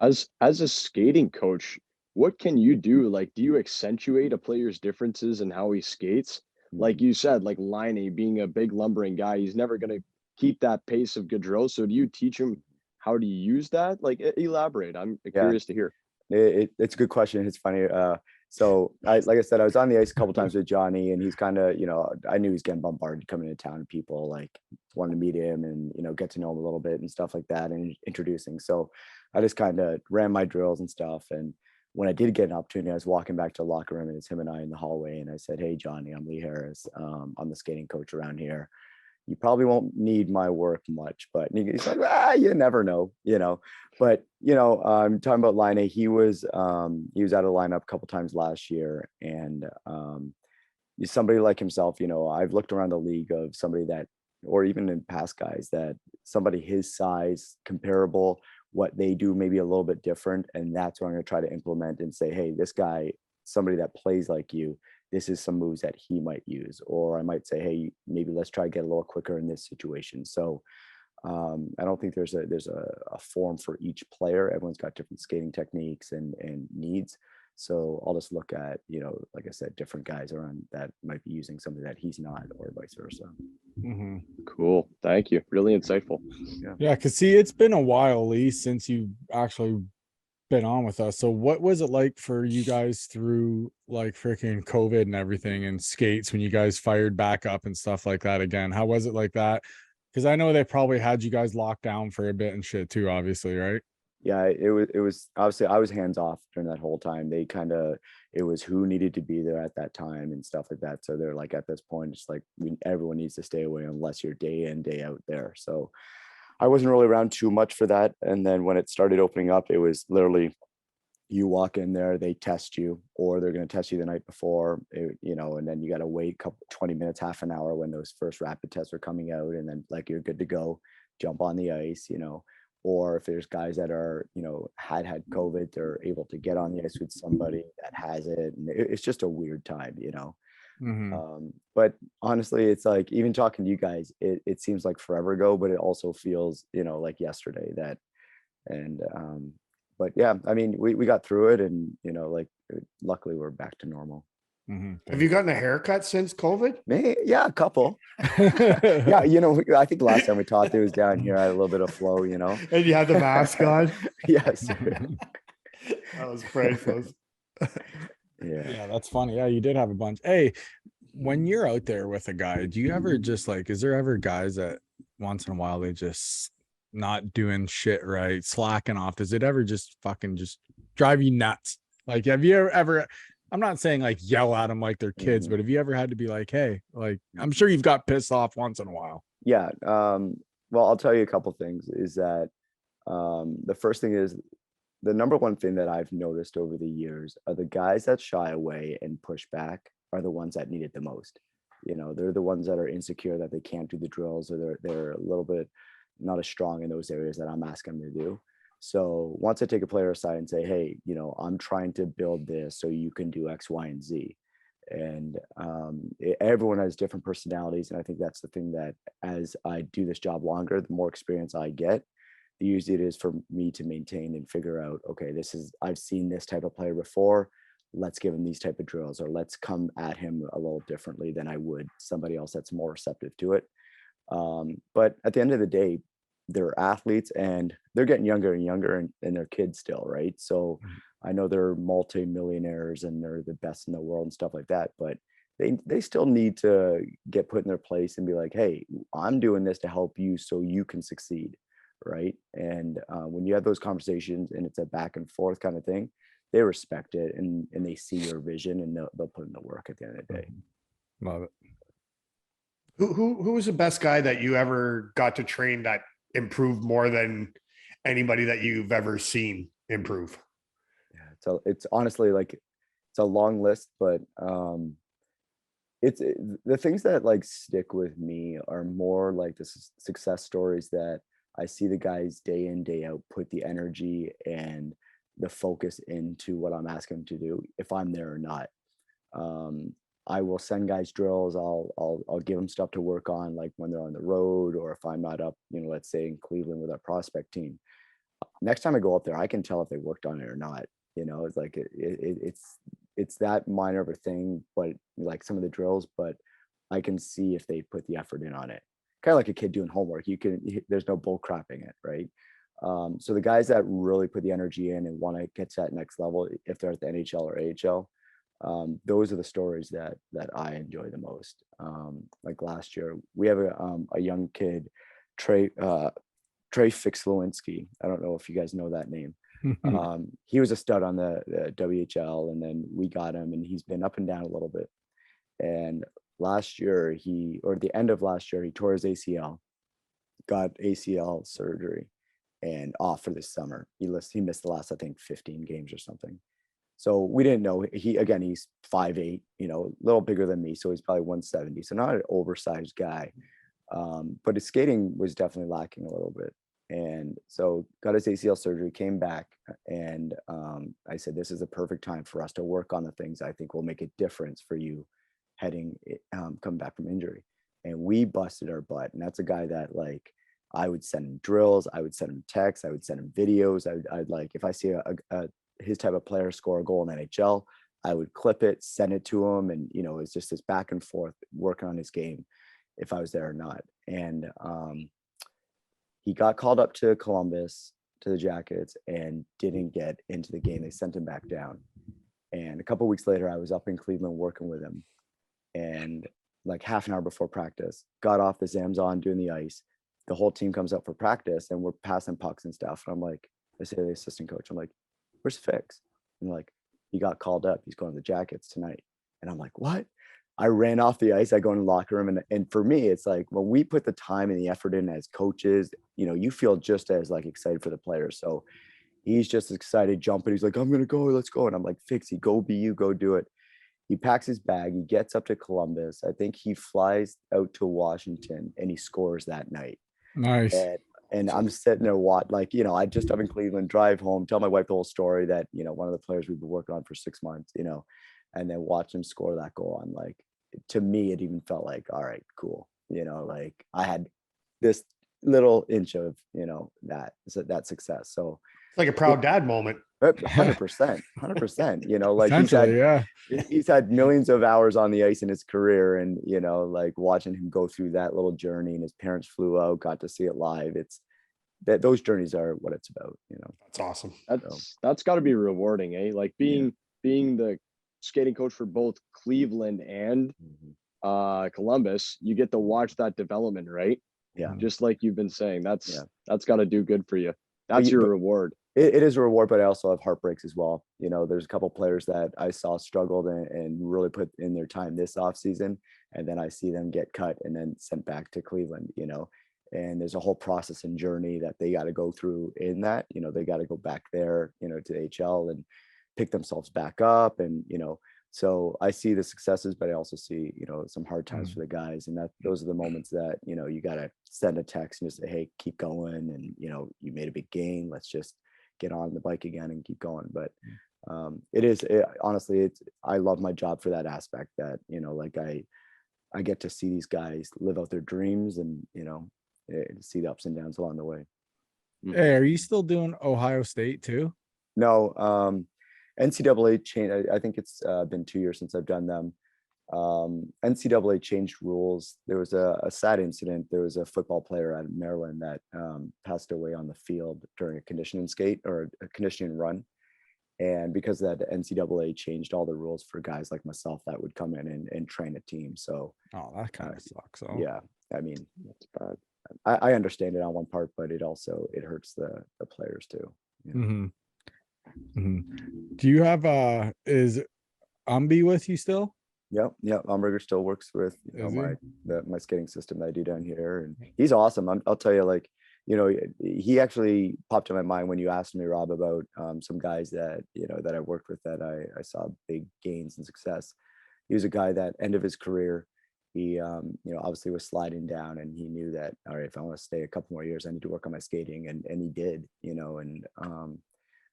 As a skating coach, what can you do? Like, do you accentuate a player's differences in how he skates? Like Mhm. you said, like Laine being a big lumbering guy, he's never gonna keep that pace of Gaudreau. So do you teach him how to use that? Like, elaborate. I'm Yeah. curious to hear. It's a good question. It's funny. So like I said, I was on the ice a couple times with Johnny, and he's kind of, I knew he's getting bombarded coming into town, and people like wanted to meet him and get to know him a little bit and stuff like that, and introducing. So I just kind of ran my drills and stuff. And when I did get an opportunity, I was walking back to the locker room, and it's him and I in the hallway, and I said, "Hey, Johnny, I'm Lee Harris. I'm the skating coach around here. You probably won't need my work much," but he's like, you never know. But I'm talking about Line. He was out of lineup a couple times last year, and he's somebody like himself. I've looked around the league of somebody that, or even in past guys, that somebody his size, comparable, what they do maybe a little bit different, and that's what I'm going to try to implement and say, hey, this guy, somebody that plays like you, this is some moves that he might use. Or I might say, hey, maybe let's try to get a little quicker in this situation. So I don't think there's a form for each player. Everyone's got different skating techniques and needs. So I'll just look at, like I said, different guys around that might be using something that he's not, or vice versa. Mhm. Cool. Thank you. Really insightful. Yeah, because see, it's been a while, Lee, since you actually been on with us. So what was it like for you guys through like freaking COVID and everything and skates when you guys fired back up and stuff like that again? How was it like that? Because I know they probably had you guys locked down for a bit and shit too, obviously, right? Yeah, it was obviously I was hands off during that whole time. It was who needed to be there at that time and stuff like that. So they're like, at this point, it's like everyone needs to stay away unless you're day in, day out there. So I wasn't really around too much for that. And then when it started opening up, it was literally you walk in there, they test you, or they're going to test you the night before, and then you got to wait 20 minutes, half an hour when those first rapid tests are coming out, and then like you're good to go, jump on the ice. Or if there's guys that are, had COVID, they're able to get on the ice with somebody that has it, and it's just a weird time. Mm-hmm. But honestly, it's like, even talking to you guys, it seems like forever ago, but it also feels, like yesterday that, and but yeah, I mean, we got through it, and like luckily we're back to normal. Mm-hmm. Have you gotten a haircut since COVID? Yeah, a couple. Yeah, I think last time we talked, it was down here. I had a little bit of flow. And you had the mask on? Yes. That was priceless. Yeah, that's funny. Yeah, you did have a bunch. Hey, when you're out there with a guy, do you ever just like, is there ever guys that once in a while they just not doing shit right, slacking off? Does it ever just fucking just drive you nuts? Like, have you ever, I'm not saying like yell at them like they're kids, but have you ever had to be like, hey, like, I'm sure you've got pissed off once in a while. Yeah. Well, I'll tell you a couple things. Is that the first thing is, the number one thing that I've noticed over the years are the guys that shy away and push back are the ones that need it the most. They're the ones that are insecure that they can't do the drills, or they're a little bit not as strong in those areas that I'm asking them to do. So once I take a player aside and say, hey, I'm trying to build this so you can do X, Y, and Z. And everyone has different personalities. And I think that's the thing, that as I do this job longer, the more experience I get, the easier it is for me to maintain and figure out, okay, I've seen this type of player before. Let's give him these type of drills, or let's come at him a little differently than I would somebody else that's more receptive to it. But at the end of the day, they're athletes, and they're getting younger and younger, and they're kids still, right? So I know they're multi-millionaires and they're the best in the world and stuff like that, but they still need to get put in their place and be like, hey, I'm doing this to help you so you can succeed, right? And when you have those conversations and it's a back and forth kind of thing, they respect it, and they see your vision, and they'll put in the work at the end of the day. Love it. Who was the best guy that you ever got to train that improved more than anybody that you've ever seen improve? Yeah, so it's honestly like, it's a long list, but the things that like stick with me are more like the success stories that I see the guys day in, day out put the energy and the focus into what I'm asking them to do, if I'm there or not. I will send guys drills. I'll give them stuff to work on, like when they're on the road, or if I'm not up, let's say in Cleveland with our prospect team. next time I go up there, I can tell if they worked on it or not. It's like it's that minor of a thing, but like some of the drills, but I can see if they put the effort in on it. Kind of like a kid doing homework. There's no bull crapping it, right? So the guys that really put the energy in and want to get to that next level, if they're at the NHL or AHL, those are the stories that I enjoy the most. Like last year, we have a young kid, Trey Fix-Lewinsky. I don't know if you guys know that name. He was a stud on the WHL, and then we got him, and he's been up and down a little bit. And last year, the end of last year, he tore his ACL, got ACL surgery, and off for this summer. He missed the last, I think, 15 games or something. So we didn't know. He's 5'8", a little bigger than me, so he's probably 170. So not an oversized guy, but his skating was definitely lacking a little bit. And so got his ACL surgery, came back, and I said, this is a perfect time for us to work on the things I think will make a difference for you coming back from injury. And we busted our butt. And that's a guy that, like, I would send him drills, I would send him texts, I would send him videos. I'd like, if I see his type of player score a goal in NHL, I would clip it, send it to him. And, it's just this back and forth working on his game, if I was there or not. And he got called up to Columbus, to the Jackets, and didn't get into the game. They sent him back down. And a couple of weeks later, I was up in Cleveland working with him. And like half an hour before practice, got off the Zamzon doing the ice. The whole team comes up for practice, and we're passing pucks and stuff. And I'm like, I say to the assistant coach, I'm like, where's Fix? And like, he got called up. He's going to the Jackets tonight. And I'm like, what? I ran off the ice. I go in the locker room. And for me, it's like, when we put the time and the effort in as coaches, you feel just as like excited for the players. So he's just excited, jumping. He's like, I'm going to go. Let's go. And I'm like, Fixie, go be you. Go do it. He packs his bag. He gets up to Columbus. I think he flies out to Washington, and he scores that night. Nice. And I'm sitting there, I just up in Cleveland, drive home, tell my wife the whole story that, one of the players we've been working on for 6 months, and then watch him score that goal. I'm like, to me, it even felt like, all right, cool. Like I had this little inch of, that success. So It's like a proud dad moment. 100%, like he's had millions of hours on the ice in his career, and like watching him go through that little journey, and his parents flew out, got to see it live. It's those journeys are what it's about. That's awesome. That's got to be rewarding, eh? Like being the skating coach for both Cleveland and Columbus, you get to watch that development, right? Yeah, just like you've been saying. That's got to do good for you. That's your reward. It is a reward, but I also have heartbreaks as well. There's a couple players that I saw struggled and really put in their time this offseason, and then I see them get cut and then sent back to Cleveland, and there's a whole process and journey that they got to go through in that. They got to go back there, to the HL and pick themselves back up. And, so I see the successes, but I also see, some hard times for the guys. And those are the moments that, you got to send a text and just say, hey, keep going. And, you made a big gain. Let's just get on the bike again and keep going. But honestly, I love my job for that aspect that, like I get to see these guys live out their dreams and, see the ups and downs along the way. Hey, are you still doing Ohio State too? No, NCAA changed. I think it's been 2 years since I've done them. NCAA changed rules. There was a sad incident. There was a football player out of Maryland that passed away on the field during a conditioning skate or a conditioning run. And because of that, the NCAA changed all the rules for guys like myself that would come in and train a team. So that kind of sucks. So. Yeah, I mean, that's bad. I understand it on one part, but it hurts the players too. Do you have is Umby with you still? Yep. Umberger still works with my skating system that I do down here, and he's awesome. I'll tell you, like, he actually popped in my mind when you asked me, Rob, about some guys that that I worked with that I saw big gains and success. He was a guy that end of his career, he obviously was sliding down, and he knew that, all right, if I want to stay a couple more years, I need to work on my skating, and he did,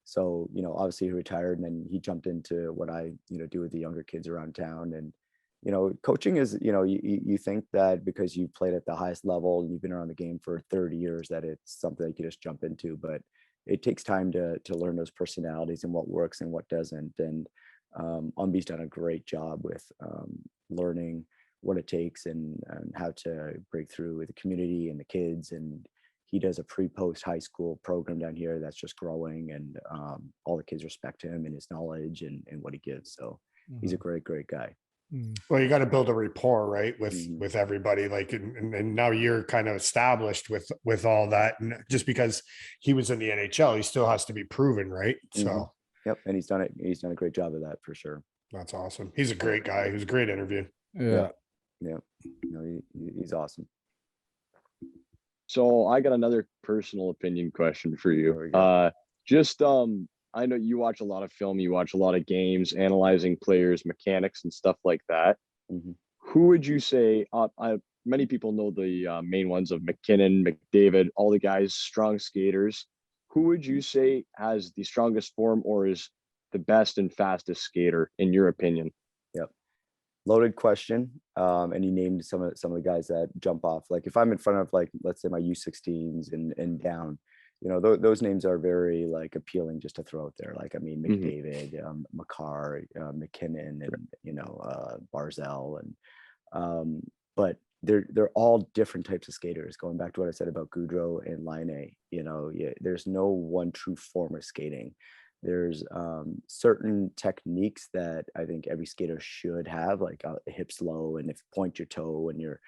so, obviously he retired, and then he jumped into what I, do with the younger kids around town. And, coaching is, you think that because you played at the highest level and you've been around the game for 30 years, that it's something that you can just jump into, but it takes time to learn those personalities and what works and what doesn't. And Umbi's done a great job with learning what it takes and how to break through with the community and the kids. And he does a pre-post high school program down here that's just growing, and all the kids respect him and his knowledge and what he gives. So he's a great guy. Well, you got to build a rapport, right, with everybody. Like, and now you're kind of established with all that. And just because he was in the NHL, he still has to be proven, right? So, yep, and he's done it. He's done a great job of that for sure. That's awesome. He's a great guy. He was a great interview. Yeah. No, he's awesome. So I got another personal opinion question for you. I know you watch a lot of film, you watch a lot of games, analyzing players, mechanics, and stuff like that. Who would you say? Many people know the main ones of McKinnon, McDavid, all the guys, strong skaters. Who would you say has the strongest form or is the best and fastest skater in your opinion? Yep, loaded question. And you named some of the guys that jump off. Like if I'm in front of, like, let's say my U16s and down, you know, those names are very like appealing just to throw out there. Like, I mean, McDavid, Makar, McKinnon, and, you know, Barzell, and but they're all different types of skaters. Going back to what I said about Goudreau and Laine, you know, there's no one true form of skating. There's certain techniques that I think every skater should have, like hips low, and if point your toe and you're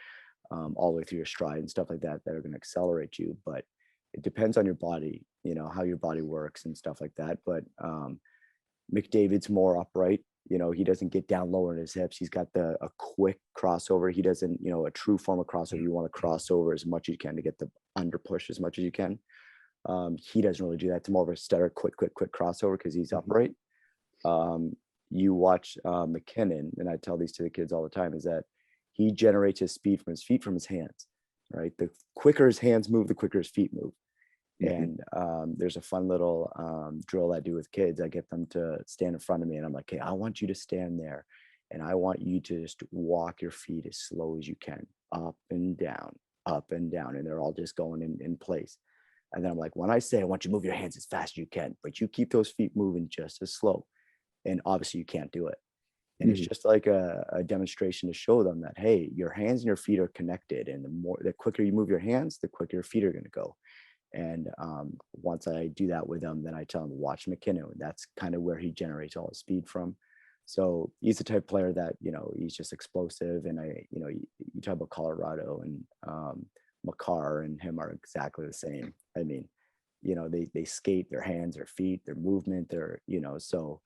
all the way through your stride and stuff like that, that are going to accelerate you. But it depends on your body, you know, how your body works and stuff like that. But McDavid's more upright. You know, he doesn't get down lower in his hips. He's got a quick crossover. He doesn't, you know, a true form of crossover. You want to cross over as much as you can to get the under push as much as you can. He doesn't really do that. It's more of a stutter, quick crossover because he's upright. You watch McKinnon, and I tell these to the kids all the time, is that he generates his speed from his feet, from his hands, right? The quicker his hands move, the quicker his feet move. And there's a fun little drill I do with kids. I get them to stand in front of me, and I'm like, okay, I want you to stand there, and I want you to just walk your feet as slow as you can, up and down, and they're all just going in place. And then I'm like, when I say I want you to move your hands as fast as you can, but you keep those feet moving just as slow. And obviously you can't do it. And it's just like a demonstration to show them that, hey, your hands and your feet are connected. And the quicker you move your hands, the quicker your feet are going to go. And once I do that with them, then I tell them to watch McKinnon. That's kind of where he generates all his speed from. So he's the type of player that, you know, he's just explosive. And you talk about Colorado, and Makar and him are exactly the same. I mean, you know, they skate, their hands, their feet, their movement, their, you know, so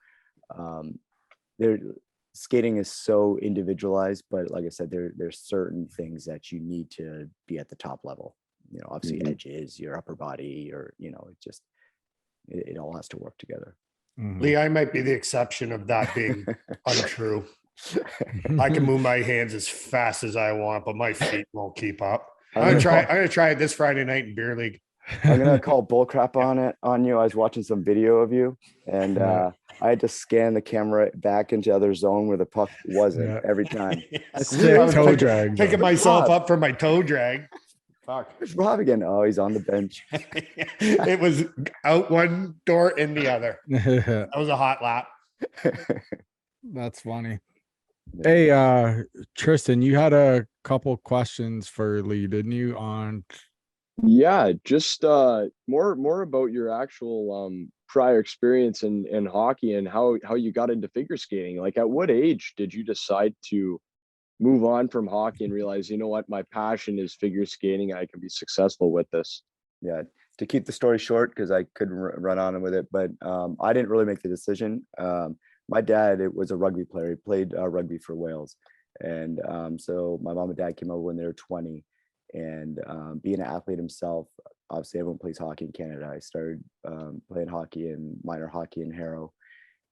their skating is so individualized, but like I said, there's certain things that you need to be at the top level. You know, obviously edges, your upper body, or, you know, it all has to work together. Lee, I might be the exception of that being untrue. I can move my hands as fast as I want, but my feet won't keep up. I'm gonna try it this Friday night in beer league. I'm gonna call bullcrap on you. I was watching some video of you, and I had to scan the camera back into other zone where the puck wasn't every time. Toe drag. Picking myself up for my toe drag. Fuck. Where's Rob again? Oh, he's on the bench. It was out one door, in the other. That was a hot lap. That's funny. Hey, Tristan, you had a couple questions for Lee, didn't you? Yeah, just more about your actual prior experience in hockey and how you got into figure skating. Like, at what age did you decide to move on from hockey and realize, you know what, my passion is figure skating, I can be successful with this? Yeah, to keep the story short, because I couldn't run on with it, but I didn't really make the decision. My dad, it was a rugby player. He played rugby for Wales. And so my mom and dad came over when they were 20. And being an athlete himself, obviously everyone plays hockey in Canada. I started playing hockey and minor hockey in Harrow.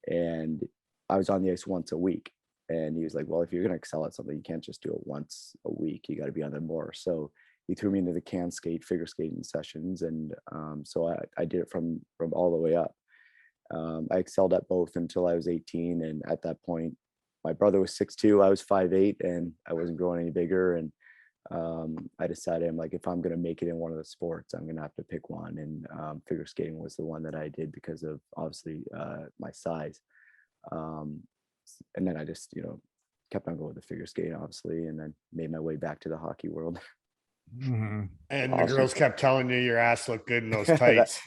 And I was on the ice once a week. And he was like, well, if you're going to excel at something, you can't just do it once a week. You got to be on there more. So he threw me into the can skate, figure skating sessions. And so I did it from all the way up. I excelled at both until I was 18. And at that point, my brother was 6'2", I was 5'8", and I wasn't growing any bigger. And I decided I'm like, if I'm gonna make it in one of the sports, I'm gonna have to pick one. And figure skating was the one that I did because of obviously my size. And then I just, kept on going with the figure skating, obviously, and then made my way back to the hockey world. And the Awesome. girls kept telling you your ass looked good in those That- tights.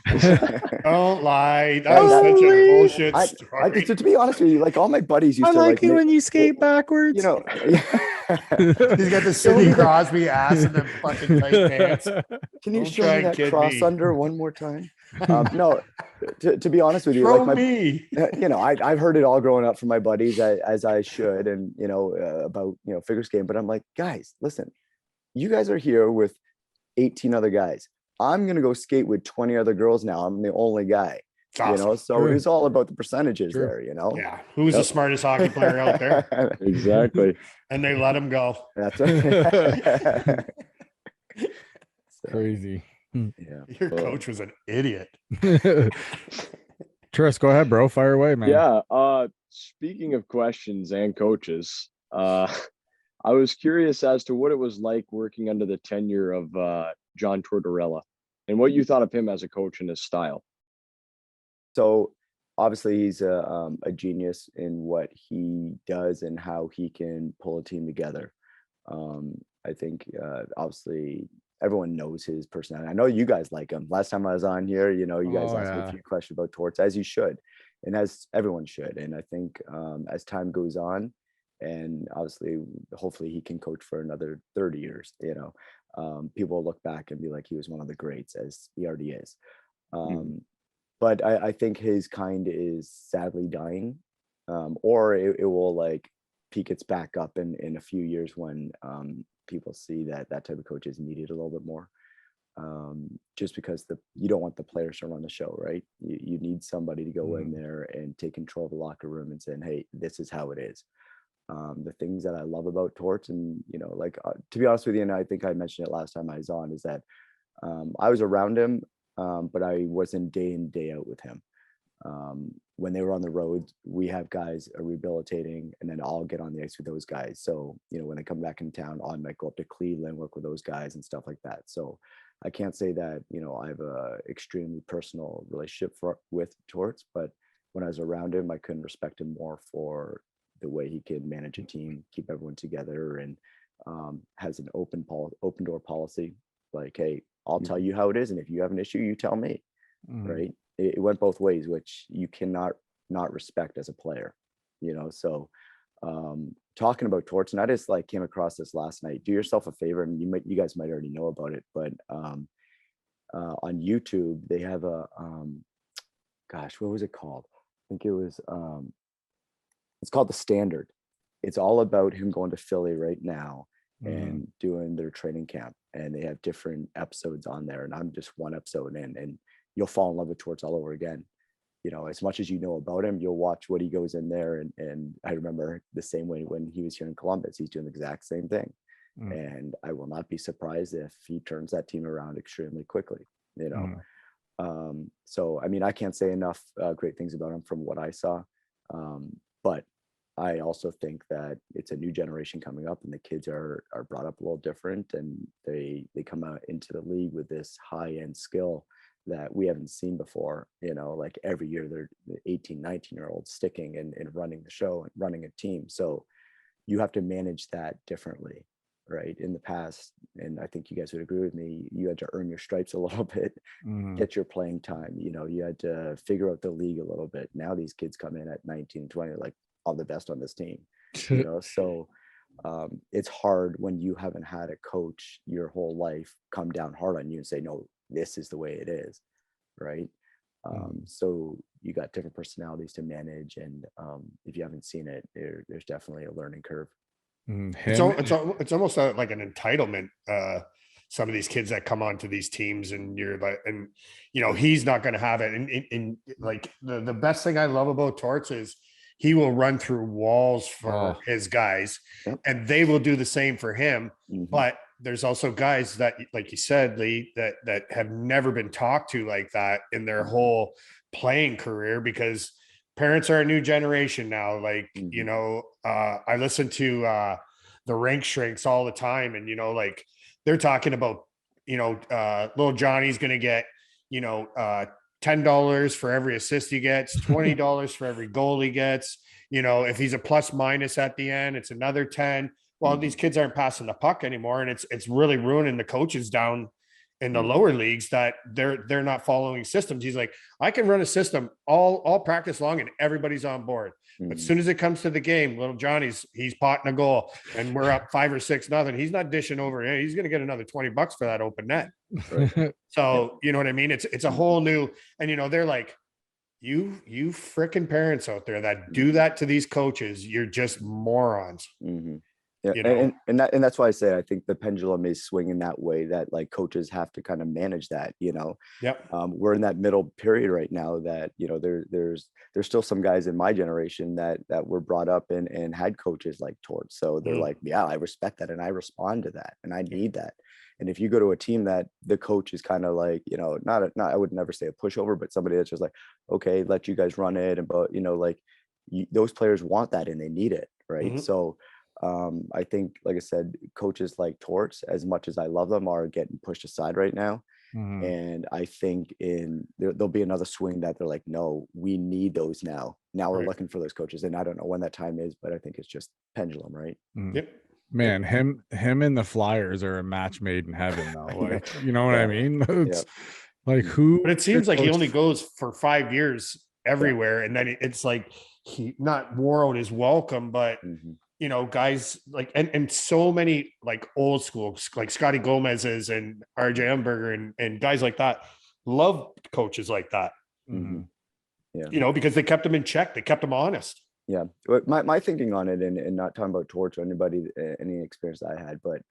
Don't lie. That That- was that- such a bullshit I, story. to be honest with you, like all my buddies used I to like you make- when you skate backwards. He's got the Sidney Crosby ass and the fucking tight pants. Can you Don't show try me and that kid cross me. under one more time? No, to be honest with you, Throw like me. I've heard it all growing up from my buddies, as I should, and about figure skating. But I'm like, guys, listen, you guys are here with 18 other guys. I'm gonna go skate with 20 other girls now. I'm the only guy. It's awesome. So True. it's all about the percentages True. there. Yeah. Who's the smartest hockey player out there? Exactly. And they let him go. That's right. Crazy. Yeah. Your coach was an idiot. Tris, go ahead, bro. Fire away, man. Yeah. Speaking of questions and coaches, I was curious as to what it was like working under the tenure of John Tortorella and what you thought of him as a coach and his style. So obviously he's a genius in what he does and how he can pull a team together. I think obviously everyone knows his personality. I know you guys like him. Last time I was on here, you guys asked me a few questions about Torts, as you should, and as everyone should. And I think as time goes on, and obviously, hopefully he can coach for another 30 years, people will look back and be like, he was one of the greats, as he already is. But I think his kind is sadly dying, or it will like peak its back up in a few years when people see that type of coach is needed a little bit more. Just because you don't want the players to run the show, right? You need somebody to go in there and take control of the locker room and saying, hey, this is how it is. The things that I love about Torts, and to be honest with you, and I think I mentioned it last time I was on, is that I was around him, but I wasn't day in, day out with him. When they were on the road, we have guys rehabilitating, and then I'll get on the ice with those guys. So, when they come back in town, I might go up to Cleveland, work with those guys and stuff like that. So I can't say that, I have a extremely personal relationship with Torts, but when I was around him, I couldn't respect him more for the way he can manage a team, keep everyone together, and has an open door policy. Like, hey, I'll tell you how it is, and if you have an issue, you tell me. Right? It went both ways, which you cannot not respect as a player. So talking about Torts, and I just came across this last night. Do yourself a favor, and you guys might already know about it, but on YouTube they have a gosh, what was it called? I think it was it's called The Standard. It's all about him going to Philly right now and doing their training camp, and they have different episodes on there, and I'm just one episode in, and you'll fall in love with Torts all over again. As much as you know about him, you'll watch what he goes in there, and I remember the same way when he was here in Columbus, he's doing the exact same thing. And I will not be surprised if he turns that team around extremely quickly. So I mean, I can't say enough great things about him from what I saw, but I also think that it's a new generation coming up, and the kids are brought up a little different, and they come out into the league with this high-end skill that we haven't seen before. Like every year they're 18, 19-year-olds sticking and running the show and running a team. So you have to manage that differently, right? In the past, and I think you guys would agree with me, you had to earn your stripes a little bit, get your playing time. You had to figure out the league a little bit. Now these kids come in at 19, 20, like, I'm the best on this team. So it's hard when you haven't had a coach your whole life come down hard on you and say, no, this is the way it is, right? So you got different personalities to manage, and if you haven't seen it, there's definitely a learning curve. It's almost like an entitlement. Some of these kids that come onto these teams, and you're like, and he's not going to have it. And like the best thing I love about Torts is he will run through walls for his guys, and they will do the same for him. But there's also guys that, like you said, Lee, that have never been talked to like that in their whole playing career, because parents are a new generation now. Like, I listened to the rink shrinks all the time. And, like they're talking about, little Johnny's going to get, $10 for every assist he gets, $20 for every goal he gets. If he's a plus minus at the end, it's another 10. Well, these kids aren't passing the puck anymore. And it's really ruining the coaches down in the lower leagues that they're not following systems. He's like, I can run a system all practice long and everybody's on board. But as soon as it comes to the game, little Johnny's, he's potting a goal and we're up 5 or 6-0. He's not dishing over. He's going to get another $20 for that open net. Right. So, you know what I mean? It's a whole new, and they're like, you freaking parents out there that do that to these coaches, you're just morons. Mm-hmm. Yeah, and that's why I say I think the pendulum is swinging that way, that like coaches have to kind of manage that. Yep. We're in that middle period right now that there's still some guys in my generation that were brought up and had coaches like Torts, so they're like, yeah, I respect that and I respond to that and I need that. And if you go to a team that the coach is kind of like, not I would never say a pushover, but somebody that's just like, okay, let you guys run it, and but those players want that and they need it, right? So I think, like I said, coaches like Torts, as much as I love them, are getting pushed aside right now. And I think there'll be another swing that they're like, no, we need those now. Now we're looking for those coaches. And I don't know when that time is, but I think it's just pendulum, right? Yep. Man, him and the Flyers are a match made in heaven, though. Like, you know what I mean? It's like who? But it seems like he only goes for 5 years everywhere, and then it's like he not wore out his welcome, but guys like and so many like old school like Scotty Gomez's and RJ Umberger and guys like that love coaches like that. Yeah, because they kept them in check, they kept them honest. Yeah, but my thinking on it, and not talking about Torch or anybody, any experience I had, but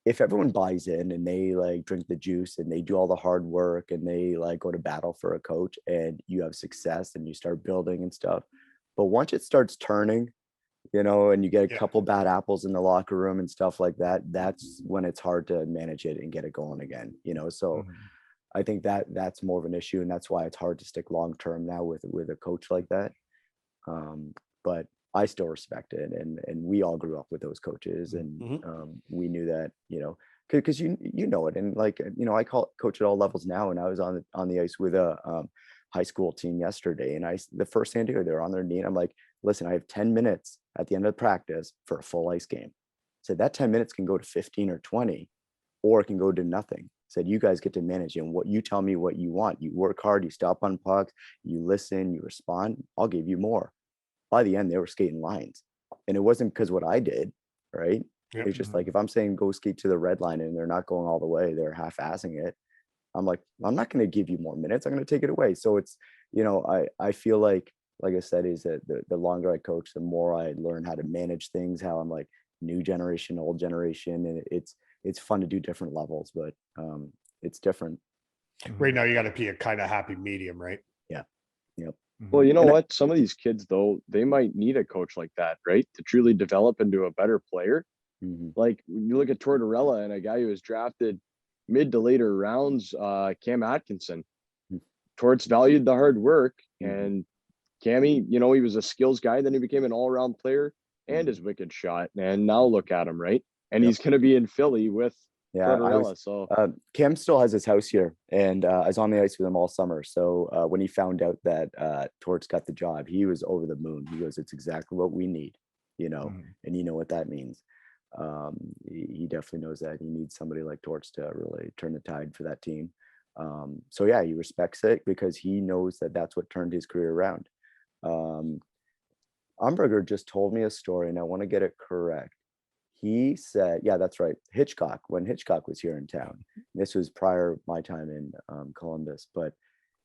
if everyone buys in and they like drink the juice and they do all the hard work and they like go to battle for a coach and you have success and you start building and stuff, but once it starts turning, and you get a couple bad apples in the locker room and stuff like that, that's when it's hard to manage it and get it going again, so I think that's more of an issue, and that's why it's hard to stick long term now with a coach like that. But I still respect it, and we all grew up with those coaches, and we knew that, because you know it, and like I coach at all levels now, and I was on the ice with a high school team yesterday, and the first thing I do, they're on their knee, and I'm like, listen, I have 10 minutes at the end of practice for a full ice game. So that 10 minutes can go to 15 or 20, or it can go to nothing. Said, you guys get to manage it, and what you tell me what you want. You work hard, you stop on pucks, you listen, you respond. I'll give you more. By the end, they were skating lines, and it wasn't because what I did, right? Yep. It's just like, if I'm saying go skate to the red line and they're not going all the way, they're half-assing it, I'm like, I'm not going to give you more minutes. I'm going to take it away. So it's, I feel like I said, is that the longer I coach, the more I learn how to manage things, how I'm like new generation, old generation, and it's fun to do different levels, but it's different. Right now, you got to be a kind of happy medium, right? Yeah. Yep. Well, you know what? Some of these kids, though, they might need a coach like that, right? To truly develop into a better player. Like, when you look at Tortorella and a guy who was drafted mid to later rounds, Cam Atkinson. Torts valued the hard work, and Cammy, he was a skills guy. Then he became an all-around player and his wicked shot. And now look at him, right? And he's going to be in Philly with Tortorella. Cam still has his house here, and I was on the ice with him all summer. So when he found out that Torts got the job, he was over the moon. He goes, it's exactly what we need, and you know what that means. He definitely knows that he needs somebody like Torts to really turn the tide for that team. So yeah, he respects it because he knows that that's what turned his career around. Umberger just told me a story, and I want to get it correct. He said, yeah, that's right. Hitchcock, when Hitchcock was here in town, this was prior my time in Columbus, but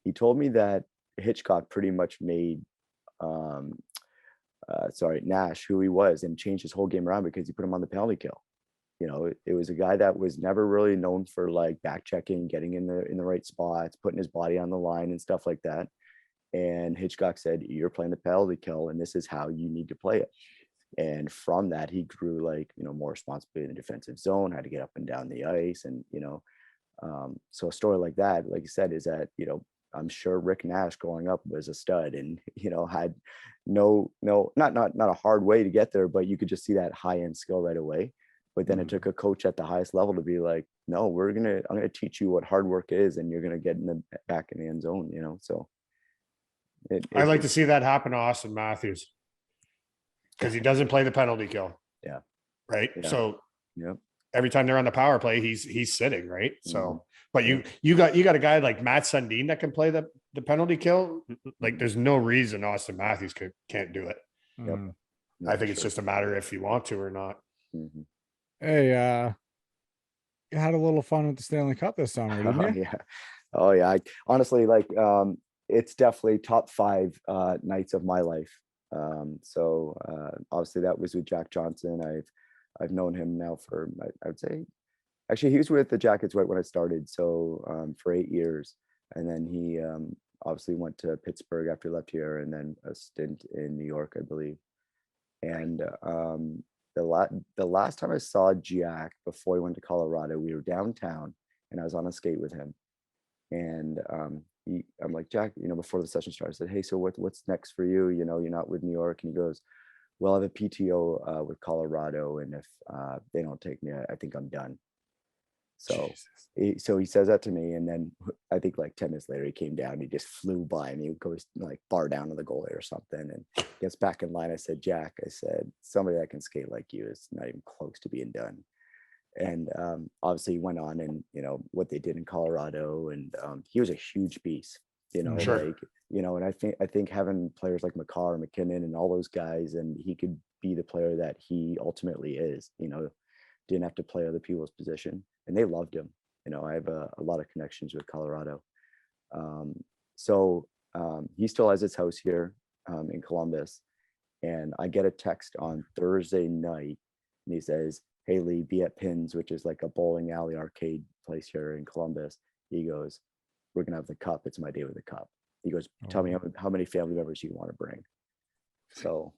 he told me that Hitchcock pretty much made Nash who he was and changed his whole game around because he put him on the penalty kill. It was a guy that was never really known for like back checking, getting in the right spots, putting his body on the line and stuff like that. And Hitchcock said, you're playing the penalty kill, and this is how you need to play it. And from that, he grew more responsibility in the defensive zone, had to get up and down the ice. And, so a story like that, like you said, is that, I'm sure Rick Nash growing up was a stud and, had not a hard way to get there, but you could just see that high end skill right away. But then it took a coach at the highest level to be like, no, I'm going to teach you what hard work is, and you're going to get back in the end zone, so. I like to see that happen to Austin Matthews because he doesn't play the penalty kill. Yeah. Right. Yeah. So Yep. every time they're on the power play, he's sitting, right? So, Mhm. but you got a guy like Matt Sundin that can play the penalty kill. Like, there's no reason Austin Matthews can't do it. Yep. I think it's just a matter if you want to or not. Mhm. Hey, you had a little fun with the Stanley Cup this summer, didn't you? Yeah. Oh yeah. I honestly, it's definitely top 5 nights of my life. So obviously that was with Jack Johnson. I've known him now for, I would say, actually he was with the Jackets right when I started. So for 8 years, and then he obviously went to Pittsburgh after he left here, and then a stint in New York, I believe. And the last time I saw Jack before he went to Colorado, we were downtown, and I was on a skate with him. And I'm like, Jack, before the session started, I said, hey, so what's next for you? You're not with New York. And he goes, well, I have a PTO with Colorado, and if they don't take me, I think I'm done. So he says that to me, and then I think like 10 minutes later he came down. He just flew by me. He goes like bar down to the goalie or something, and gets back in line. I said, Jack, somebody that can skate like you is not even close to being done. And obviously he went on, and what they did in Colorado, and he was a huge beast. Sure. And I think having players like McCarr, McKinnon, and all those guys, and he could be the player that he ultimately is. Didn't have to play other people's position, and they loved him. I have a lot of connections with Colorado. So he still has his house here in Columbus, and I get a text on Thursday night, and he says, hey Lee, be at Pins, which is like a bowling alley arcade place here in Columbus. He goes, we're gonna have the cup. It's my day with the cup. He goes, tell me how many family members you want to bring. So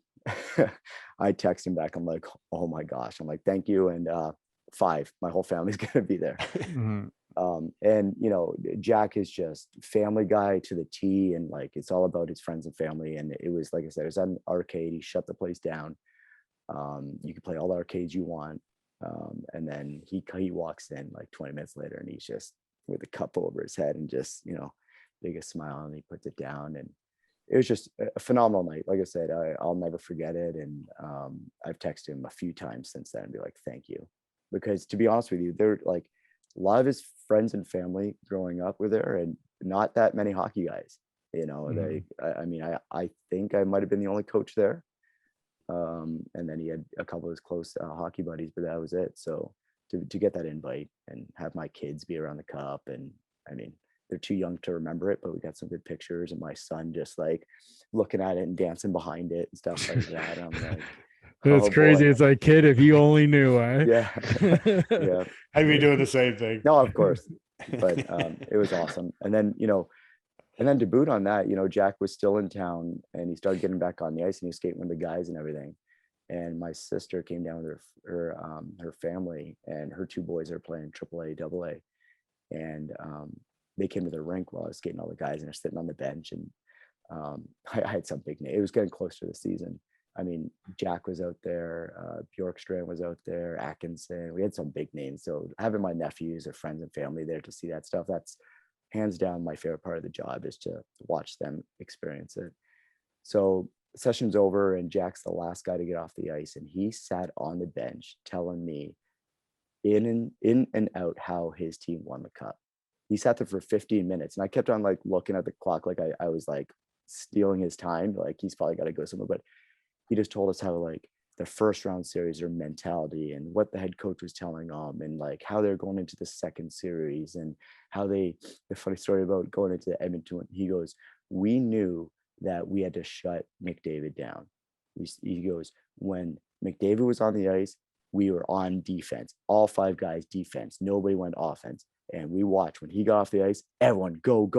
I text him back. I'm like, oh my gosh. I'm like, thank you. And 5, my whole family's gonna be there. And Jack is just family guy to the T, and like it's all about his friends and family. And it was, like I said, it was an arcade. He shut the place down. You can play all the arcades you want. And then he walks in like 20 minutes later, and he's just with a cup over his head, and just biggest smile, and he puts it down. And it was just a phenomenal night. Like I said, I'll never forget it. And I've texted him a few times since then and be like, thank you. Because to be honest with you, they're like, a lot of his friends and family growing up were there, and not that many hockey guys. I think I might have been the only coach there. And then he had a couple of his close hockey buddies, but that was it. So to get that invite and have my kids be around the cup, and they're too young to remember it, but we got some good pictures, and my son just like looking at it and dancing behind it and stuff like that. I'm like, it's crazy. Boy. It's like, kid, if you only knew, eh? Yeah. Yeah. I'd be doing the same thing. No, of course. But it was awesome. And then, to boot on that, Jack was still in town, and he started getting back on the ice, and he was skating with the guys and everything. And my sister came down with her family, and her 2 boys are playing AAA, AA. And they came to the rink while I was skating all the guys, and they're sitting on the bench. And I had some big name. It was getting close to the season. Jack was out there, Bjorkstrand was out there, Atkinson. We had some big names. So having my nephews or friends and family there to see that stuff, that's hands down my favorite part of the job, is to watch them experience it. So session's over, and Jack's the last guy to get off the ice, and he sat on the bench telling me in and out how his team won the cup. He sat there for 15 minutes, and I kept on like looking at the clock, like I was like stealing his time, like he's probably got to go somewhere. But he just told us how like the first round series, their mentality, and what the head coach was telling them, and like how they're going into the second series, and how the funny story about going into the Edmonton. He goes, we knew that we had to shut McDavid down. He goes, when McDavid was on the ice, we were on defense. All 5 guys defense. Nobody went offense. And we watched when he got off the ice, everyone go,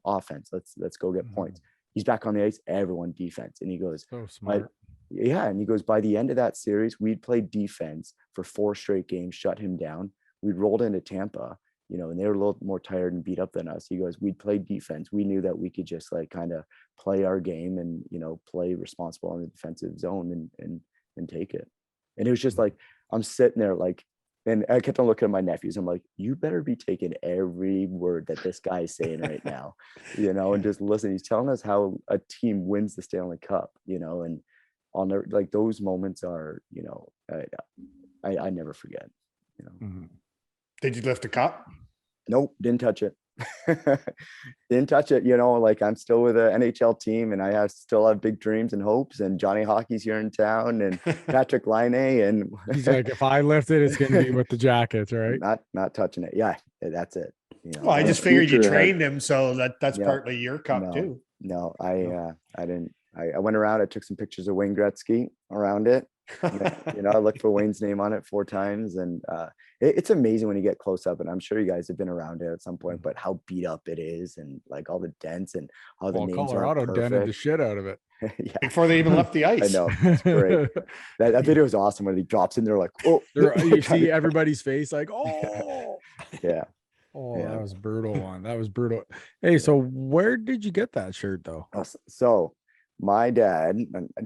offense. Let's go get points. He's back on the ice, everyone defense. And he goes, so smart. And he goes, by the end of that series, we'd played defense for 4 straight games, shut him down. We'd rolled into Tampa, and they were a little more tired and beat up than us. He goes, we'd play defense. We knew that we could just like kind of play our game and, play responsible on the defensive zone and take it. And it was just like, I'm sitting there like, and I kept on looking at my nephews. I'm like, you better be taking every word that this guy is saying right now, and just listen. He's telling us how a team wins the Stanley Cup, and on there, like those moments are, I never forget, Did you lift the cup? Nope, didn't touch it. Didn't touch it. Like I'm still with an NHL team and I still have big dreams and hopes, and Johnny Hockey's here in town and Patrick Laine, and he's like, if I lift it, it's going to be with the Jackets, right? Not touching it. Yeah, that's it. Well, I just figured you future trained him, so that's Yeah. partly your cup No. too. No, I didn't. I went around, I took some pictures of Wayne Gretzky around it. I looked for Wayne's name on it 4 times, and it's amazing when you get close up, and I'm sure you guys have been around it at some point, but how beat up it is, and like all the dents and how the names Colorado are dented the perfect. shit out of it. Yeah, Before they even left the I ice. know. It's great. That video is awesome when he drops in there like, oh, You see everybody's face like, oh, yeah. oh, Yeah. that was brutal one. That was brutal. Hey, so where did you get that shirt though? So my dad,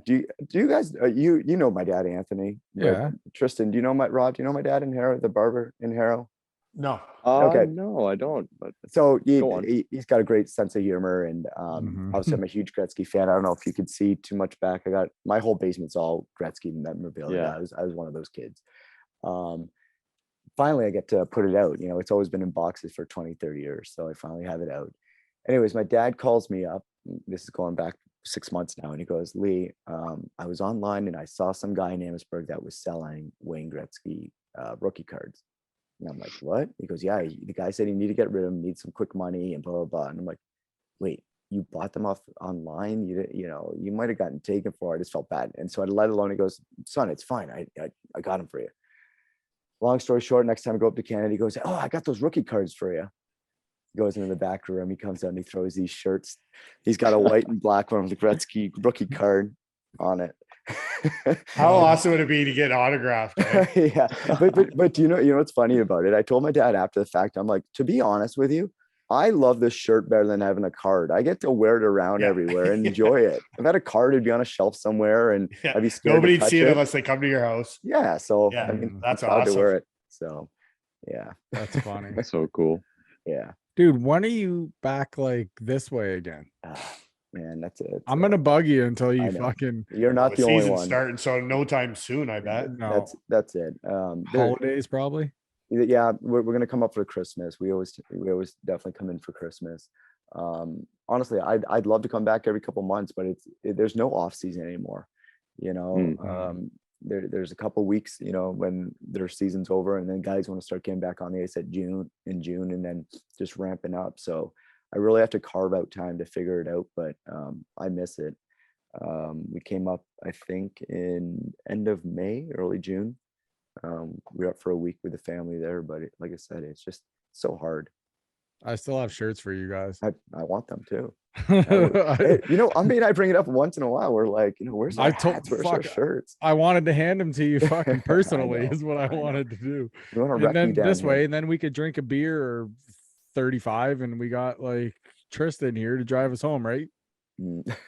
do you guys, you know my dad, Anthony? Yeah. Tristan, do you know Rob? Do you know my dad in Harrow, the barber in Harrow? No. Okay. No, I don't. But So Go on. he's got a great sense of humor, and Mhm. obviously I'm a huge Gretzky fan. I don't know if you could see too much back. I got my whole basement's all Gretzky memorabilia. Yeah. I was one of those kids. Finally I get to put it out. It's always been in boxes for 20, 30 years. So I finally have it out. Anyways, my dad calls me up. This is going back 6 months now. And he goes, Lee, I was online and I saw some guy in Amherstburg that was selling Wayne Gretzky rookie cards. And I'm like, what? He goes, yeah, the guy said he needed to get rid of them, need some quick money and blah, blah, blah. And I'm like, wait, you bought them off online? You might have gotten taken for it. I just felt bad. And so I let it alone. He goes, son, it's fine. I got them for you. Long story short, next time I go up to Canada, he goes, oh, I got those rookie cards for you. He goes into the back room. He comes out and he throws these shirts. He's got a white and black one with the Gretzky rookie card on it. How awesome would it be to get autographed? Eh? Yeah, but you know what's funny about it? I told my dad after the fact, I'm like, to be honest with you, I love this shirt better than having a card. I get to wear it around everywhere and enjoy it. If I had a card, it'd be on a shelf somewhere, and I'd be scared. Nobody'd to touch see it unless they come to your house. Yeah, so Yeah, I mean, that's I'm proud awesome. to wear it. So yeah, That's funny. That's so cool. yeah. Dude, when are you back like this way again? Man, that's it. I'm gonna bug you until I you know. fucking You're not the only Season's one. starting, so no time soon, I bet. no That's it. holidays probably. Yeah, we're gonna come up for Christmas. We always definitely come in for Christmas. Honestly, I'd love to come back every couple months, but there's no off season anymore. There's a couple weeks, when their season's over, and then guys want to start getting back on the ice in June, and then just ramping up. So I really have to carve out time to figure it out, but I miss it. We came up, I think, in end of May, early June. We were up for a week with the family there, but like I said, it's just so hard. I still have shirts for you guys. I want them too. I I bring it up once in a while. We're like, where's our hats? Where's our shirts? wanted to hand them to you fucking personally is what I know. wanted to do. You want to And wreck me then down this here. way, and then we could drink a beer or 35, and we got like Tristan here to drive us home, right?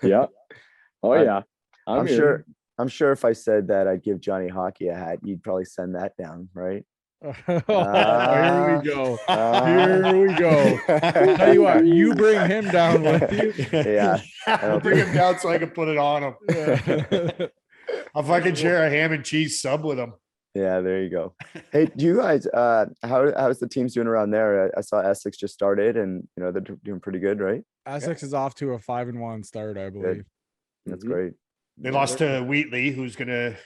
Yeah. Oh I'm- yeah. I'm in. sure if I said that I'd give Johnny Hockey a hat, you'd probably send that down, right? Here we go. Here we go. Tell Tell you what, you bring him down with you. Yeah. I'll bring him down so I can put it on him. Yeah. I'll fucking share a ham and cheese sub with him. Yeah, there you go. Hey, do you guys how's the teams doing around there? I saw Essex just started, and they're doing pretty good, right? Essex is off to a 5-1 start, I believe. That's Mhm. great. They lost to Wheatley, who's they're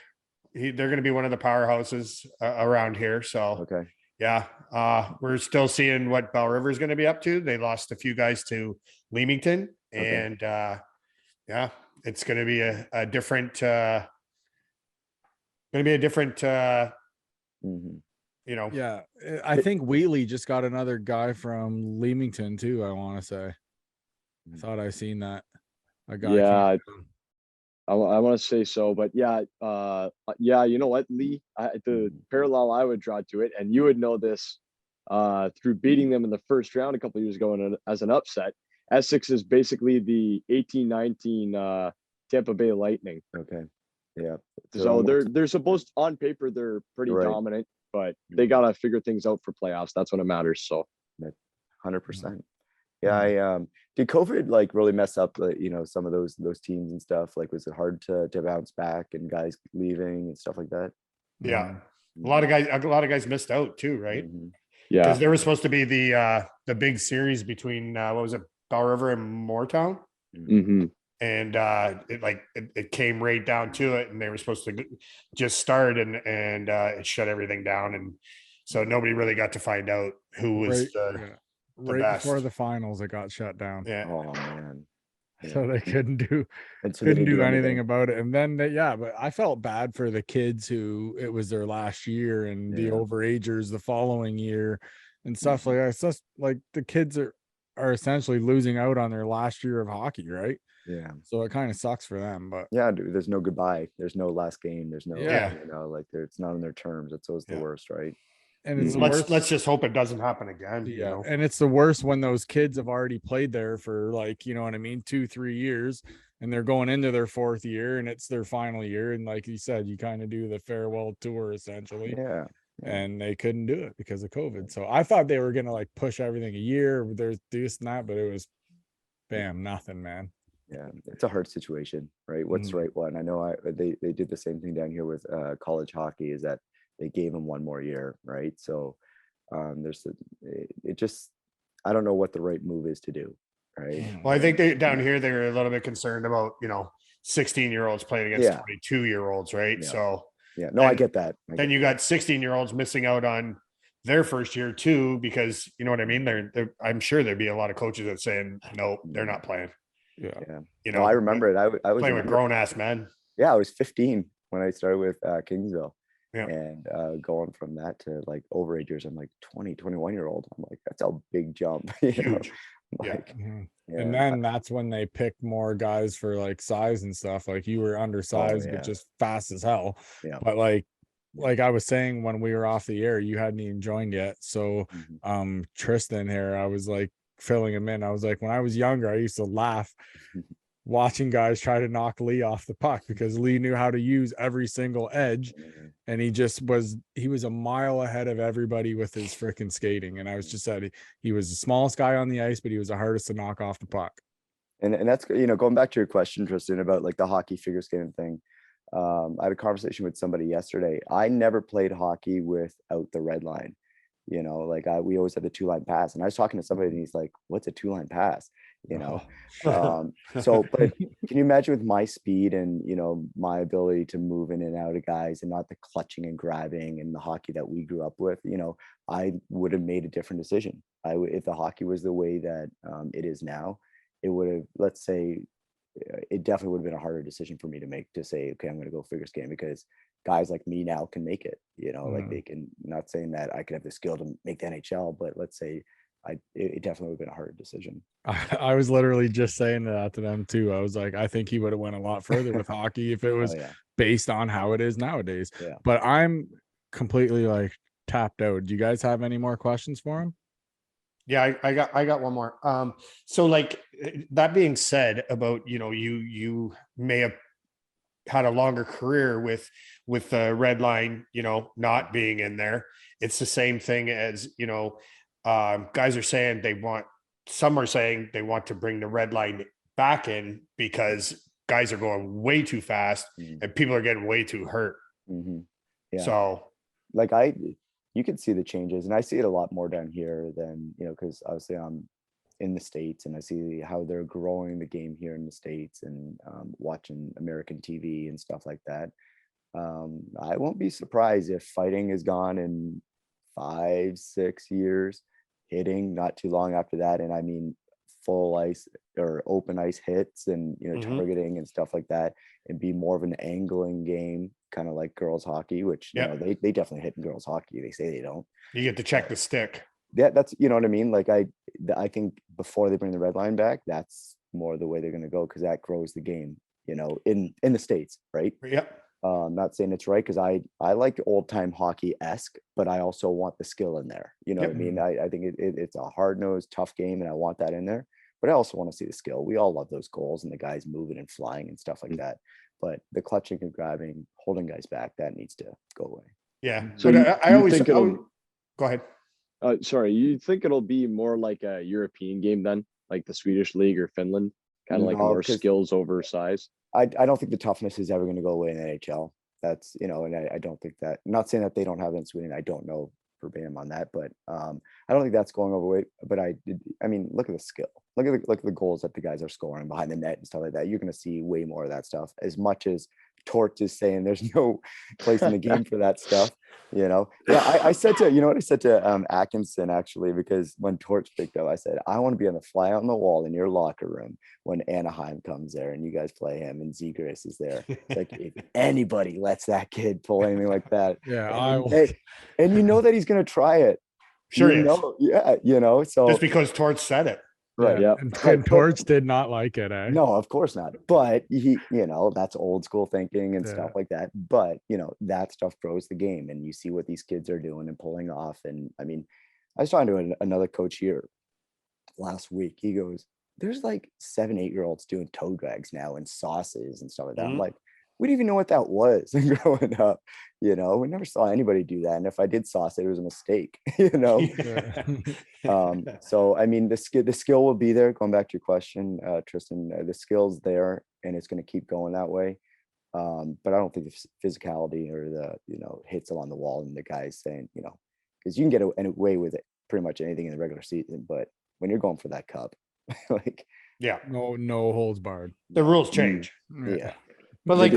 gonna be one of the powerhouses around here. So Okay. yeah, we're still seeing what Bell River is going to be up to. They lost a few guys to Leamington, Okay. and yeah, it's going to be a different. Going to be a different. Mhm. Yeah, I think Wheatley just got another guy from Leamington too. I want to say. I thought I seen that. A guy. Yeah, came down. I want to say so, but yeah, yeah. You know what, Lee? The parallel I would draw to it, and you would know this through beating them in the first round a couple of years ago as an upset. Essex is basically the 18-19 Tampa Bay Lightning. Okay. Yeah. So they're supposed, on paper, they're pretty dominant, but they gotta figure things out for playoffs. That's when it matters. So 100%. Yeah. I did COVID like really mess up some of those teams and stuff? Like, was it hard to bounce back and guys leaving and stuff like that? Yeah. A lot of guys missed out too, right? Yeah. Because there was supposed to be the big series between what was it, Bell River and Moortown? And it came right down to it, and they were supposed to just start, and it shut everything down, and so nobody really got to find out who was the best. Before the finals, it got shut down. Yeah. Oh man. Yeah. So they couldn't do anything about it. And then but I felt bad for the kids who it was their last year, and the overagers the following year and stuff like that. It's just like the kids are essentially losing out on their last year of hockey, right? Yeah. So it kind of sucks for them, but dude, there's no goodbye. There's no last game. There's no, it's not on their terms. It's always the worst, right? And it's let's just hope it doesn't happen again. Yeah. And it's the worst when those kids have already played there for 2-3 years, and they're going into their fourth year, and it's their final year. And like you said, you kind of do the farewell tour essentially. Yeah. And they couldn't do it because of COVID. So I thought they were going to push everything a year. There's this and that, but it was nothing, man. Yeah, it's a hard situation, right? What's the right one? I know they did the same thing down here with college hockey, is that they gave them one more year, right? So I don't know what the right move is to do, right? Well, I think down here they're a little bit concerned about 16-year-olds playing against 22-year-olds, right? Yeah. So I get that. Then you got 16-year-olds missing out on their first year too, because you know what I mean. I'm sure there'd be a lot of coaches that saying no, they're not playing. Yeah. I remember it. I was playing with grown ass men. Yeah, I was 15 when I started with Kingsville. Yeah. And going from that to like overagers, I'm like 21-year-old. I'm like, that's a big jump. Huge. And then that's when they picked more guys for size and stuff. Like you were undersized, but just fast as hell. Yeah. But like I was saying when we were off the air, you hadn't even joined yet. So Tristan here, I was like filling him in. I was like, when I was younger, I used to laugh watching guys try to knock Lee off the puck, because Lee knew how to use every single edge, and he was a mile ahead of everybody with his freaking skating. And I was just said he was the smallest guy on the ice, but he was the hardest to knock off the puck. And that's going back to your question, Tristan, about like the hockey figure skating thing. I had a conversation with somebody yesterday. I never played hockey without the red line. We always had the 2-line pass, and I was talking to somebody, and he's like, "What's a 2-line pass?" So, but can you imagine with my speed and my ability to move in and out of guys, and not the clutching and grabbing and the hockey that we grew up with? I would have made a different decision. If the hockey was the way that it is now, it would have. Let's say, it definitely would have been a harder decision for me to make, to say, okay, I'm going to go figure skating, because guys like me now can make it, like they can, not saying that I could have the skill to make the NHL, but let's say it definitely would have been a harder decision. I was literally just saying that to them too. I was like, I think he would have went a lot further with hockey if it was based on how it is nowadays. Yeah. But I'm completely tapped out. Do you guys have any more questions for him? Yeah, I got one more. So that being said, about you may have had a longer career with the red line, not being in there. It's the same thing as guys are saying some are saying they want to bring the red line back in, because guys are going way too fast and people are getting way too hurt. Yeah. So you can see the changes, and I see it a lot more down here than, because obviously I'm in the States, and I see how they're growing the game here in the States, and watching American TV and stuff like that. I won't be surprised if fighting is gone in 5-6 years, hitting not too long after that. And I mean, full ice or open ice hits, and targeting and stuff like that, and be more of an angling game, kind of like girls hockey, which they definitely hit in girls hockey. They say they don't. You get to check the stick. Yeah, that's what I mean. Like I think before they bring the red line back, that's more the way they're going to go, because that grows the game, in the States, right? Yep. Not saying it's right, because I like old time hockey-esque, but I also want the skill in there. You know what I mean? I think it's a hard-nosed, tough game, and I want that in there. But I also want to see the skill. We all love those goals and the guys moving and flying and stuff like that. But the clutching and grabbing, holding guys back, that needs to go away. Yeah. So But I always think go ahead. sorry, you think it'll be more like a European game then, like the Swedish league or Finland, kind of like No, more 'cause skills over size? I don't think the toughness is ever going to go away in the NHL. That's, and I don't think that, I'm not saying that they don't have it in Sweden. I don't know verbatim on that, but I don't think that's going overweight. But I mean, look at the skill. Look at the goals that the guys are scoring behind the net and stuff like that. You're going to see way more of that stuff. As much as Torch is saying there's no place in the game for that stuff, Yeah, I said to, what I said to Atkinson, actually, because when Torch picked up, I said, I want to be on the fly on the wall in your locker room when Anaheim comes there and you guys play him and Zegras is there. It's like, if anybody lets that kid pull anything like that, and you know that he's going to try it. Sure, so just because Torch said it. Right. Yeah. And Torch did not like it, eh? No, of course not. But he, that's old school thinking and stuff like that. But, that stuff grows the game, and you see what these kids are doing and pulling off. And I mean, I was talking to another coach here last week. He goes, there's like 7-8-year-olds doing toe drags now and sauces and stuff like that. I'm like, we didn't even know what that was growing up. We never saw anybody do that. And if I did sauce it, was a mistake, So, I mean, the skill will be there. Going back to your question, Tristan, the skill's there, and it's going to keep going that way. But I don't think the physicality or the, hits along the wall and the guys saying, because you can get away with it pretty much anything in the regular season. But when you're going for that cup, no holds barred. The rules change. Yeah. But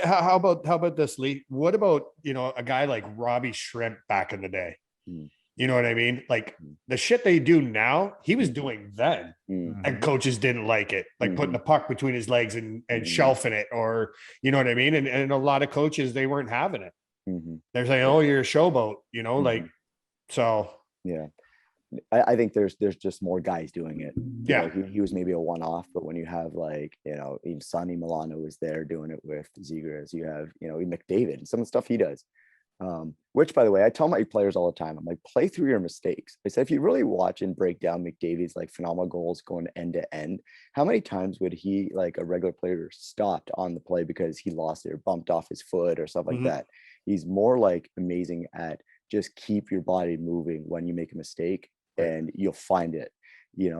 how about this, Lee? What about, a guy like Robbie Shrimp back in the day? You know what I mean? Like the shit they do now, he was doing then, and coaches didn't like it, like putting the puck between his legs and shelving it, or, you know what I mean? And a lot of coaches, they weren't having it. They're saying, oh, you're a showboat, so. Yeah. I think there's just more guys doing it. Yeah. He was maybe a one-off, but when you have even Sonny Milano was there doing it with Zegras, you have, McDavid and some of the stuff he does. Which, by the way, I tell my players all the time, I'm like, play through your mistakes. I said, if you really watch and break down McDavid's phenomenal goals going end to end, how many times would he, a regular player, stopped on the play because he lost it or bumped off his foot or stuff like that? He's more amazing at just keep your body moving when you make a mistake, and you'll find it,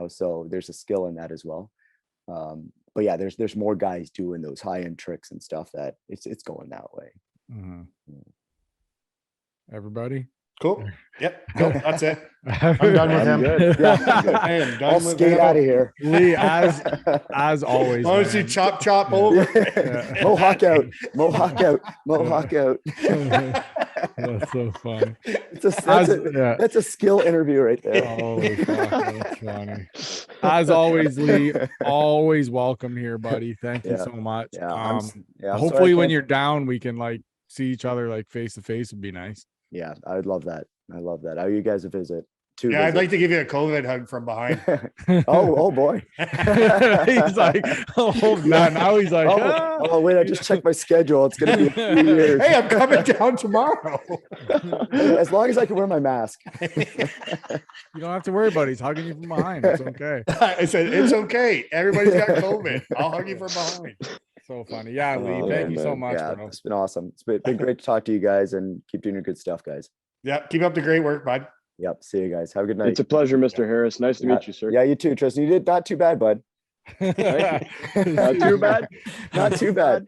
so there's a skill in that as well. But yeah, there's more guys doing those high-end tricks and stuff that it's going that way. Everybody cool. Yep. Nope, that's it. I'm done with him. Yeah, I am done I'll with skate him. out of here. Lee, as always. I want to see chop over. Mohawk out. That's so fun. That's a skill interview right there. Holy fuck, that's funny. As always, Lee, always welcome here, buddy. Thank you so much. I'm hopefully when you're down, we can see each other face to face. Would be nice. Yeah, I would love that. I love that. Are you guys a visit? I'd like to give you a COVID hug from behind. oh boy. He's like, now he's like, oh wait, I just checked my schedule. It's gonna be a few years. Hey, I'm coming down tomorrow. As long as I can wear my mask. You don't have to worry about it. He's hugging you from behind. It's okay. I said, it's okay. Everybody's got COVID. I'll hug you from behind. So funny. Yeah, Lee, thank you so much. Yeah, bro. it's been awesome. It's been great to talk to you guys, and keep doing your good stuff, guys. Yeah, keep up the great work, bud. Yep. See you guys. Have a good night. It's a pleasure, Mr. Harris. Nice to meet you, sir. Yeah, you too, Tristan. You did not too bad, bud. Not too bad. Not too bad.